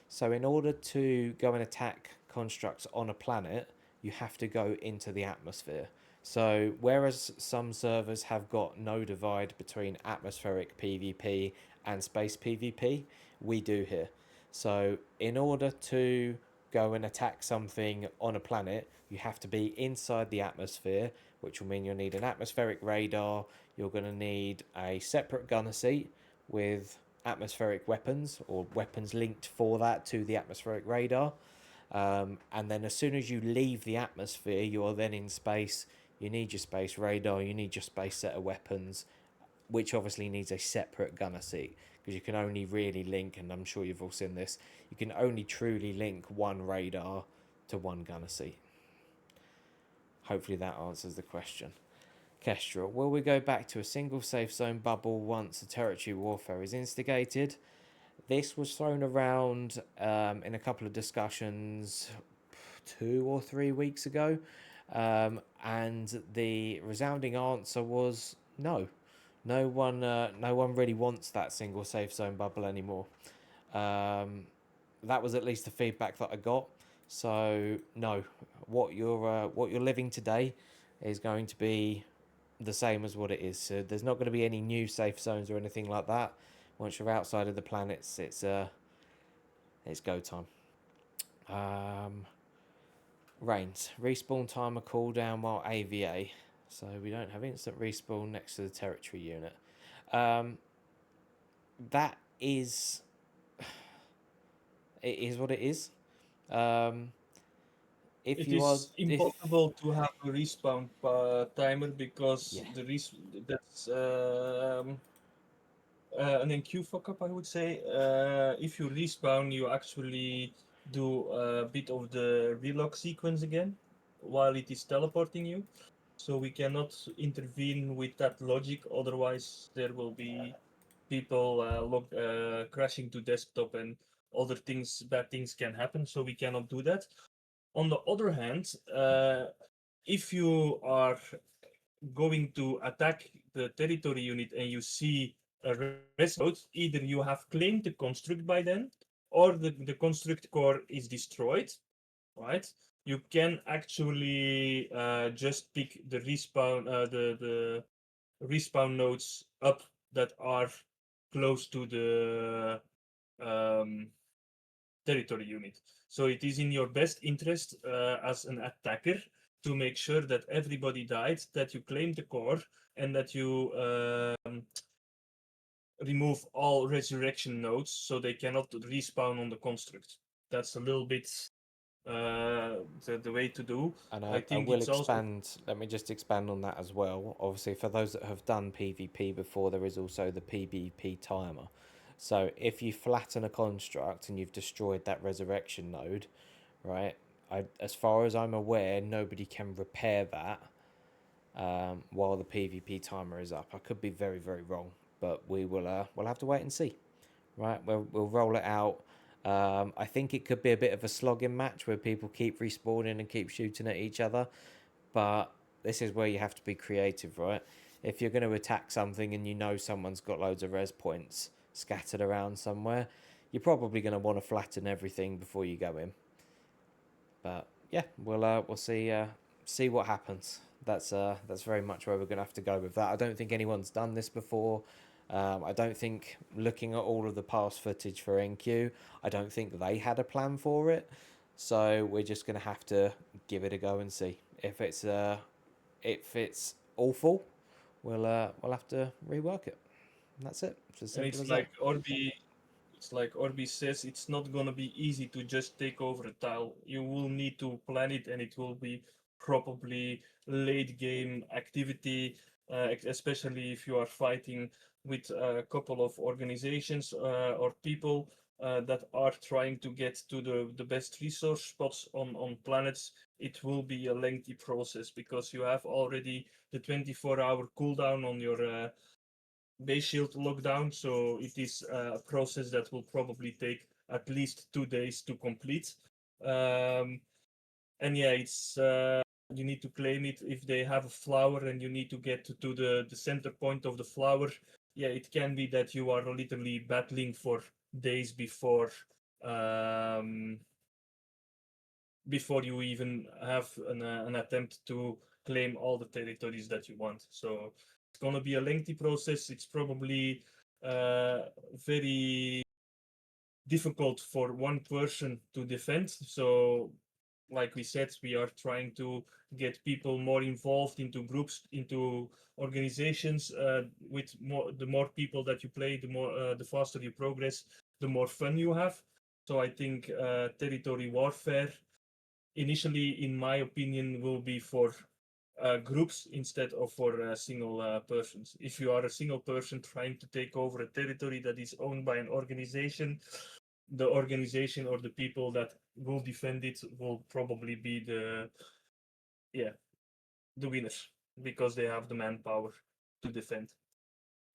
So in order to go and attack constructs on a planet, you have to go into the atmosphere. So whereas some servers have got no divide between atmospheric PvP and space PvP, we do here. So in order to go and attack something on a planet, you have to be inside the atmosphere, which will mean you'll need an atmospheric radar. You're going to need a separate gunner seat with atmospheric weapons, or weapons linked for that to the atmospheric radar. And then as soon as you leave the atmosphere, you are then in space. You need your space radar, you need your space set of weapons, which obviously needs a separate gunner seat, because you can only really link, and I'm sure you've all seen this, you can only truly link one radar to one gunner seat. Hopefully that answers the question. Kestrel, will we go back to a single safe zone bubble once the territory warfare is instigated? This was thrown around in a couple of discussions 2 or 3 weeks ago, and the resounding answer was no. No one really wants that single safe zone bubble anymore. That was at least the feedback that I got. So no, what you're living today is going to be the same as what it is. So there's not going to be any new safe zones or anything like that. Once you're outside of the planets, it's go time. Reigns, respawn timer cooldown while AVA. So we don't have instant respawn next to the territory unit. That is, it is what it is. If It you are, is impossible to have a respawn timer because yeah, that's an NQ fuck up, I would say. If you respawn, you actually do a bit of the relock sequence again while it is teleporting you. So we cannot intervene with that logic, otherwise there will be people crashing to desktop and other things, bad things can happen. So we cannot do that. On the other hand, if you are going to attack the territory unit and you see a res node, either you have claimed the construct by then, or the construct core is destroyed, right? You can actually just pick the the respawn nodes up that are close to the territory unit. So it is in your best interest as an attacker to make sure that everybody died, that you claim the core, and that you remove all resurrection nodes so they cannot respawn on the construct. That's a little bit the way to do. and I I think will it's also expand. Let me just expand on that as well. Obviously, for those that have done PvP before, there is also the PvP timer. So if you flatten a construct and you've destroyed that resurrection node, right? As far as I'm aware, nobody can repair that while the PvP timer is up. I could be very, very wrong, but we'll have to wait and see. Right, we'll roll it out. I think it could be a bit of a slogging match where people keep respawning and keep shooting at each other, but this is where you have to be creative, right? If you're going to attack something and you know someone's got loads of res points scattered around somewhere, you're probably going to want to flatten everything before you go in. But yeah, we'll see what happens. That's very much where we're gonna have to go with that. I don't think anyone's done this before. I don't think, looking at all of the past footage for NQ, I don't think they had a plan for it. So we're just gonna have to give it a go and see if it's awful. We'll have to rework it. And that's it. It's as and simple as that. it's like Orbi says, it's not gonna be easy to just take over a tile. You will need to plan it, and it will be probably late game activity, especially if you are fighting with a couple of organizations or people that are trying to get to the best resource spots on planets. It will be a lengthy process because you have already the 24-hour cooldown on your base shield lockdown, so it is a process that will probably take at least 2 days to complete. And yeah, it's you need to claim it. If they have a flower and you need to get to the center point of the flower, yeah, it can be that you are literally battling for days before you even have an attempt to claim all the territories that you want. So it's going to be a lengthy process. It's probably very difficult for one person to defend. So, like we said, we are trying to get people more involved into groups, into organizations. With the more people that you play, the faster you progress, the more fun you have. So I think territory warfare initially, in my opinion, will be for groups instead of for single persons. If you are a single person trying to take over a territory that is owned by an organization, the organization or the people that will defend it will probably be the winners because they have the manpower to defend.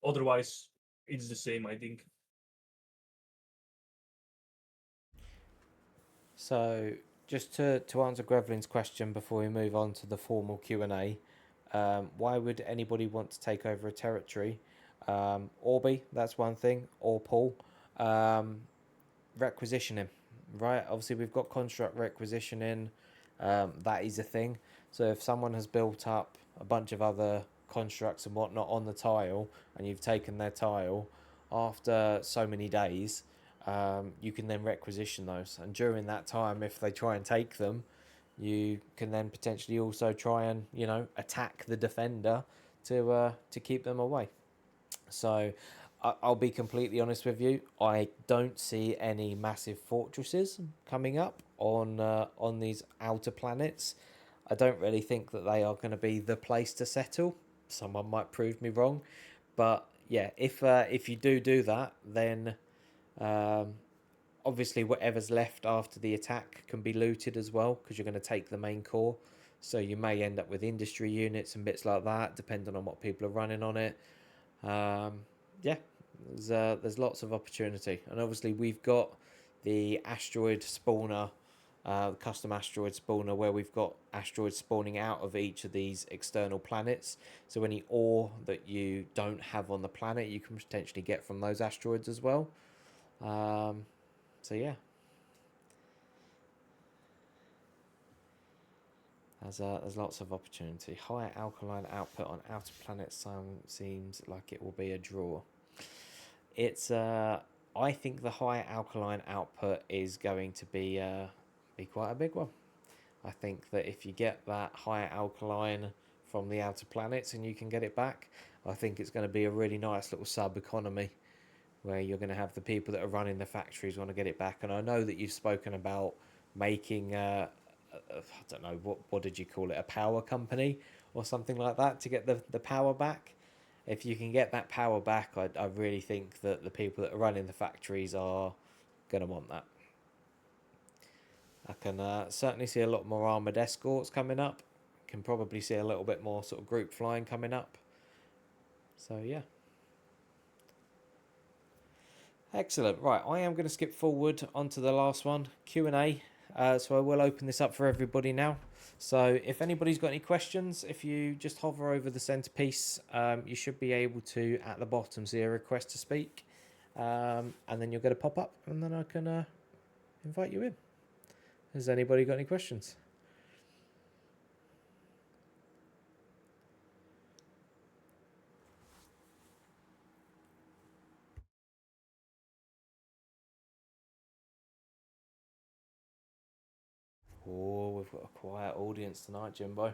Otherwise, it's the same, I think. So, just to answer 𝗔𝗚𝗘𝗡𝗏𝗏's question before we move on to the formal Q&A, why would anybody want to take over a territory? Orbi, that's one thing, or Paul. Requisitioning, right? Obviously, we've got construct requisitioning. That is a thing. So if someone has built up a bunch of other constructs and whatnot on the tile, and you've taken their tile, after so many days, you can then requisition those. And during that time, if they try and take them, you can then potentially also try and, you know, attack the defender to keep them away. So I'll be completely honest with you. I don't see any massive fortresses coming up on these outer planets. I don't really think that they are going to be the place to settle. Someone might prove me wrong, but yeah, if you do that, then um, obviously whatever's left after the attack can be looted as well, because you're going to take the main core. So you may end up with industry units and bits like that, depending on what people are running on it. Yeah, there's lots of opportunity, and obviously we've got the asteroid spawner, custom asteroid spawner, where we've got asteroids spawning out of each of these external planets. So any ore that you don't have on the planet, you can potentially get from those asteroids as well. So yeah, there's lots of opportunity. Higher alkaline output on outer planets seems like it will be a draw. It's I think the higher alkaline output is going to be quite a big one. I think that if you get that higher alkaline from the outer planets and you can get it back, I think it's going to be a really nice little sub economy where you're going to have the people that are running the factories want to get it back. And I know that you've spoken about making I don't know, what did you call it, a power company or something like that to get the power back. If you can get that power back, I really think that the people that are running the factories are going to want that. I can certainly see a lot more armoured escorts coming up. Can probably see a little bit more sort of group flying coming up. So yeah. Excellent. Right, I am going to skip forward onto the last one, Q&A. So I will open this up for everybody now. So if anybody's got any questions, if you just hover over the centerpiece, you should be able to, at the bottom, see a request to speak. And then you'll get a pop-up, and then I can invite you in. Has anybody got any questions? Oh, we've got a quiet audience tonight, Jimbo.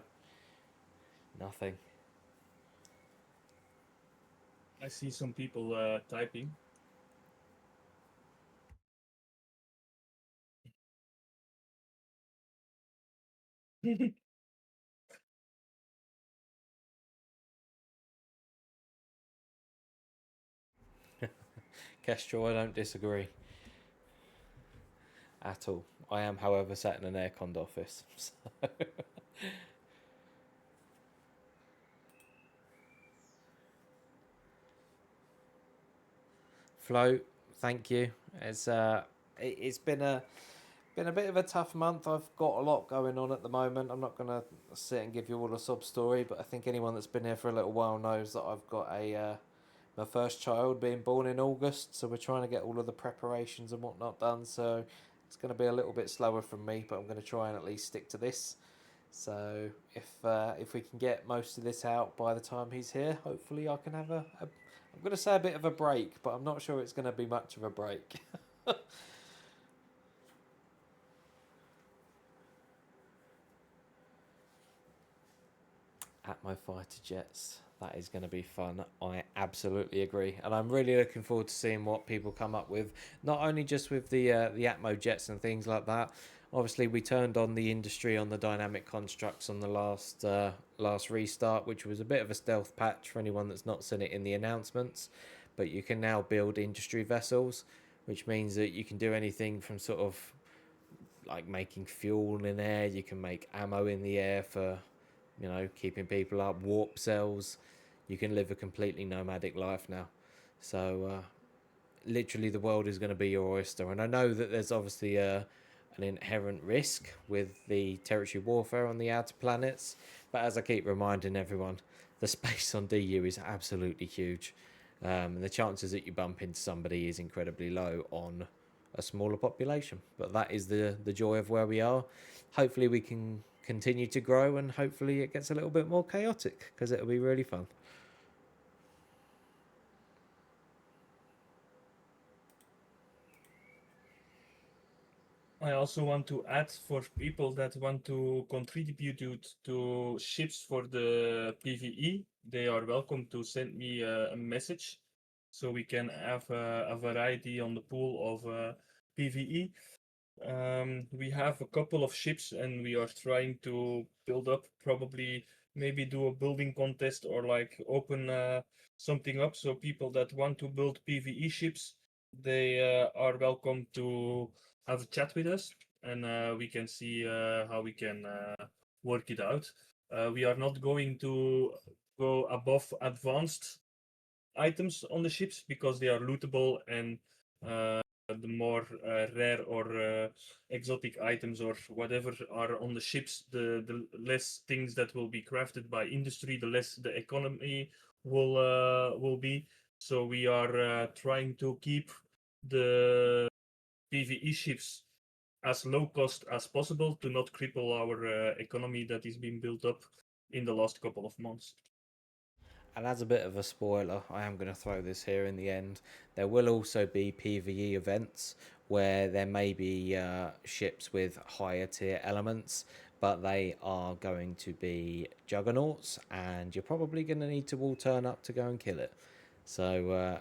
Nothing. I see some people typing. Kestrel, I don't disagree at all. I am, however, sat in an air-conned office. So. Flo, thank you. It's been a bit of a tough month. I've got a lot going on at the moment. I'm not gonna sit and give you all a sob story, but I think anyone that's been here for a little while knows that I've got my first child being born in August, so we're trying to get all of the preparations and whatnot done. So it's going to be a little bit slower from me, but I'm going to try and at least stick to this. So if we can get most of this out by the time he's here, hopefully I can have I'm going to say a bit of a break, but I'm not sure it's going to be much of a break. At my fighter jets, that is going to be fun. I absolutely agree, and I'm really looking forward to seeing what people come up with. Not only just with the Atmo jets and things like that. Obviously, we turned on the industry on the dynamic constructs on the last restart, which was a bit of a stealth patch for anyone that's not seen it in the announcements. But you can now build industry vessels, which means that you can do anything from sort of like making fuel in air. You can make ammo in the air for, you know, keeping people up, warp cells. You can live a completely nomadic life now. So literally the world is going to be your oyster. And I know that there's obviously an inherent risk with the territory warfare on the outer planets, but as I keep reminding everyone, the space on DU is absolutely huge. And the chances that you bump into somebody is incredibly low on a smaller population. But that is the joy of where we are. Hopefully we can continue to grow, and hopefully it gets a little bit more chaotic, because it'll be really fun. I also want to add for people that want to contribute to ships for the PvE, they are welcome to send me a message so we can have a variety on the pool of PvE. We have a couple of ships and we are trying to build up, probably maybe do a building contest or like open something up, so people that want to build PvE ships, they are welcome to have a chat with us, and we can see how we can work it out. We are not going to go above advanced items on the ships because they are lootable, and the more rare or exotic items or whatever are on the ships, the less things that will be crafted by industry, the less the economy will be. So we are trying to keep the PvE ships as low cost as possible to not cripple our economy that is being built up in the last couple of months. And as a bit of a spoiler, I am going to throw this here in the end. There will also be PvE events where there may be ships with higher tier elements, but they are going to be juggernauts, and you're probably going to need to all turn up to go and kill it. So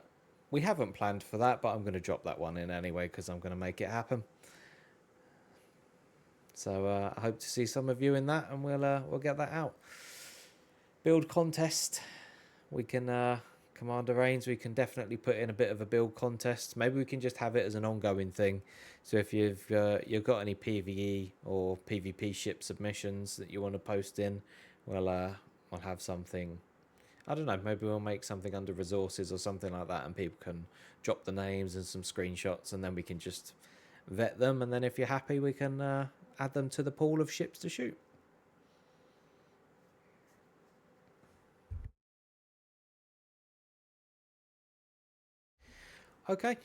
we haven't planned for that, but I'm going to drop that one in anyway because I'm going to make it happen. So I hope to see some of you in that, and we'll get that out. Build contest. We can Commander Reigns, we can definitely put in a bit of a build contest. Maybe we can just have it as an ongoing thing. So if you've got any PvE or PvP ship submissions that you want to post in, we'll have something. I don't know, maybe we'll make something under resources or something like that, and people can drop the names and some screenshots, and then we can just vet them, and then if you're happy, we can add them to the pool of ships to shoot. Okay.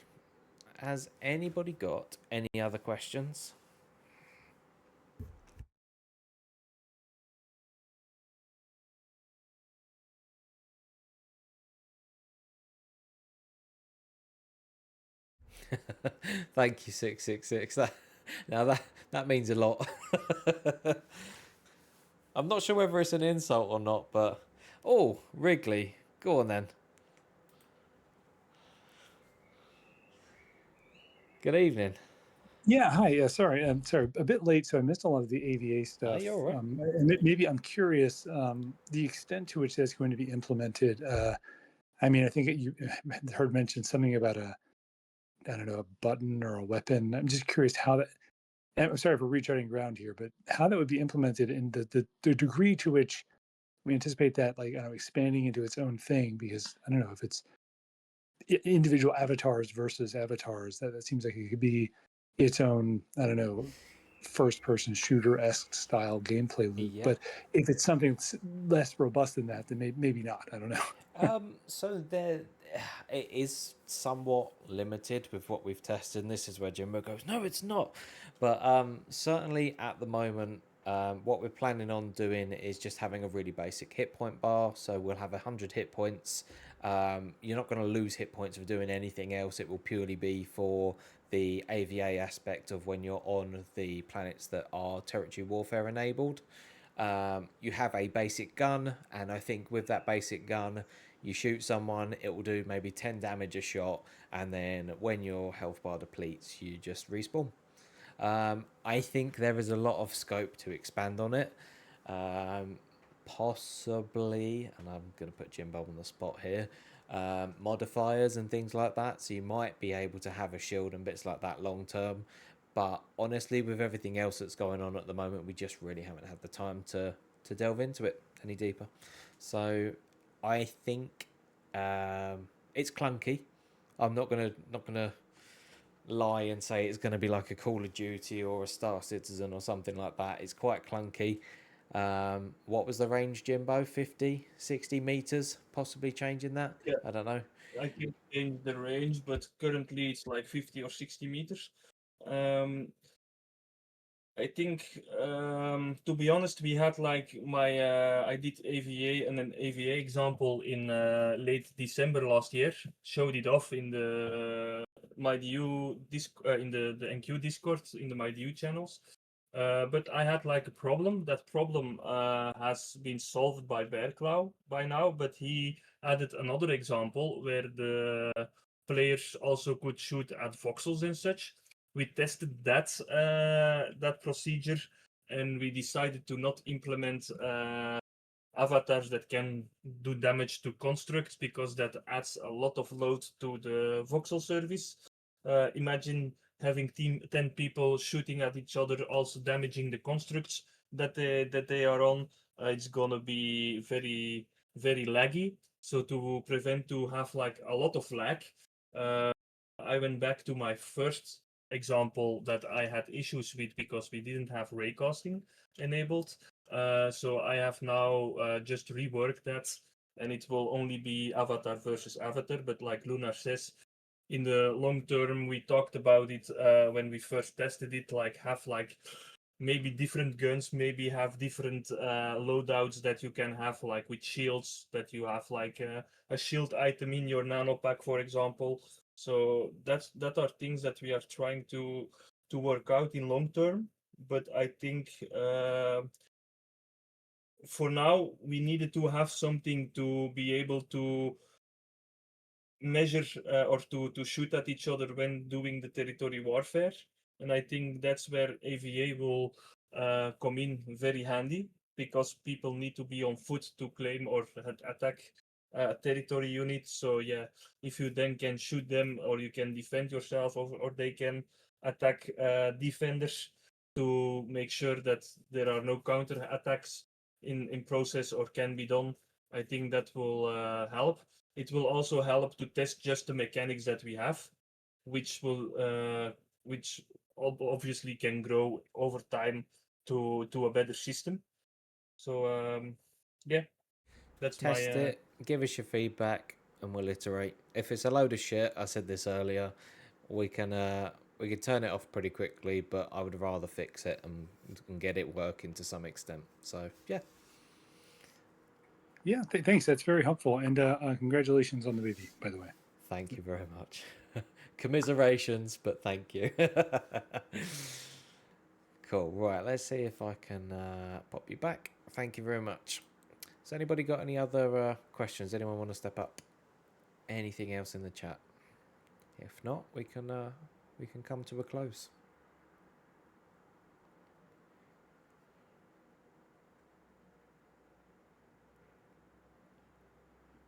Has anybody got any other questions? Thank you, 666. That means a lot. I'm not sure whether it's an insult or not, but oh, Wrigley, go on then. Good evening. Yeah, hi. Sorry, I'm sorry, a bit late, so I missed a lot of the AVA stuff. you're all right. And maybe I'm curious the extent to which that's going to be implemented. I mean, I think you heard mentioned something about I don't know, a button or a weapon. I'm just curious how that. I'm sorry for retreading ground here, but how that would be implemented in the degree to which we anticipate that, like, I don't know, expanding into its own thing. Because I don't know if it's individual avatars versus avatars. That seems like it could be its own, I don't know, first-person shooter-esque style gameplay loop. Yeah. But if it's something less robust than that, then maybe not. I don't know. So there, it is somewhat limited with what we've tested, and this is where 𝗔𝗚𝗘𝗏𝗏 goes, no, it's not. But certainly at the moment, what we're planning on doing is just having a really basic hit point bar. So we'll have 100 hit points. You're not going to lose hit points for doing anything else. It will purely be for the AVA aspect of when you're on the planets that are territory warfare enabled. You have a basic gun, and I think with that basic gun, you shoot someone, it will do maybe 10 damage a shot, and then when your health bar depletes, you just respawn. I think there is a lot of scope to expand on it. Possibly, and I'm going to put 𝗔𝗚𝗏𝗏𝗏 on the spot here, modifiers and things like that, so you might be able to have a shield and bits like that long term. But honestly, with everything else that's going on at the moment, we just really haven't had the time to delve into it any deeper. So I think it's clunky. I'm not gonna lie and say it's going to be like a Call of Duty or a Star Citizen or something like that. It's quite clunky. What was the range, Jimbo? 50, 60 meters? Possibly changing that? Yeah. I don't know. I can change the range, but currently it's like 50 or 60 meters. I think, to be honest, we had like I did AVA and an AVA example in late December last year. Showed it off in the MyDU in the NQ Discord in the MyDU channels. But I had like a problem. That problem has been solved by 𝗏𝗏𝗏𝗏 by now, but he added another example where the players also could shoot at voxels and such. We tested that that procedure, and we decided to not implement avatars that can do damage to constructs because that adds a lot of load to the voxel service. Imagine having 10 people shooting at each other, also damaging the constructs that they are on. It's gonna be very, very laggy. So to prevent to have like a lot of lag, I went back to my first example that I had issues with because we didn't have raycasting enabled. So I have now just reworked that, and it will only be avatar versus avatar. But like Lunar says, in the long term, we talked about it when we first tested it, like have like maybe different guns, maybe have different loadouts that you can have, like with shields, that you have like a shield item in your nano pack, for example. So that are things that we are trying to work out in long term. But I think for now we needed to have something to be able to measure or to shoot at each other when doing the territory warfare. And I think that's where AVA will come in very handy, because people need to be on foot to claim or attack territory units. So yeah, if you then can shoot them, or you can defend yourself, or they can attack defenders to make sure that there are no counter attacks in process or can be done, I think that will help. It will also help to test just the mechanics that we have, which will which obviously can grow over time to a better system. So yeah, that's Test it, give us your feedback, and we'll iterate. If it's a load of shit, I said this earlier, we can turn it off pretty quickly, but I would rather fix it and get it working to some extent. So yeah. Yeah, thanks. That's very helpful. And congratulations on the baby, by the way. Thank you very much. Commiserations, but thank you. Cool. Right, let's see if I can pop you back. Thank you very much. Has anybody got any other questions? Anyone want to step up? Anything else in the chat? If not, we can come to a close.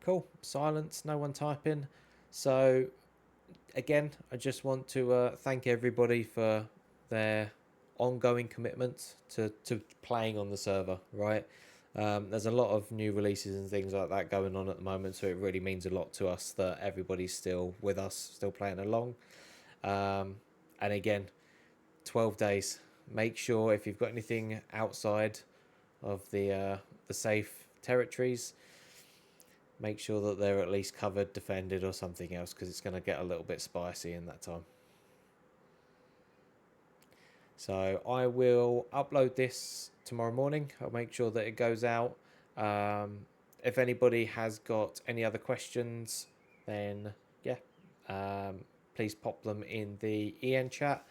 Cool. Silence. No one typing. So again, I just want to thank everybody for their ongoing commitment to playing on the server, right? There's a lot of new releases and things like that going on at the moment, so it really means a lot to us that everybody's still with us, still playing along. And again, 12 days. Make sure if you've got anything outside of the safe territories, make sure that they're at least covered, defended, or something else, because it's going to get a little bit spicy in that time. So I will upload this tomorrow morning. I'll make sure that it goes out. If anybody has got any other questions, then yeah, please pop them in the EN chat.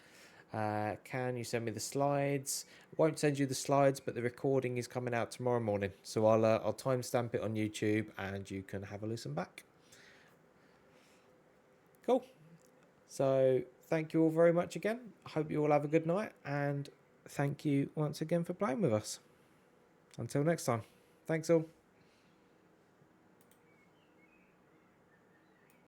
Can you send me the slides? I won't send you the slides, but the recording is coming out tomorrow morning, so I'll timestamp it on YouTube and you can have a listen back. Cool. So thank you all very much again. I hope you all have a good night, and thank you once again for playing with us. Until next time, thanks all.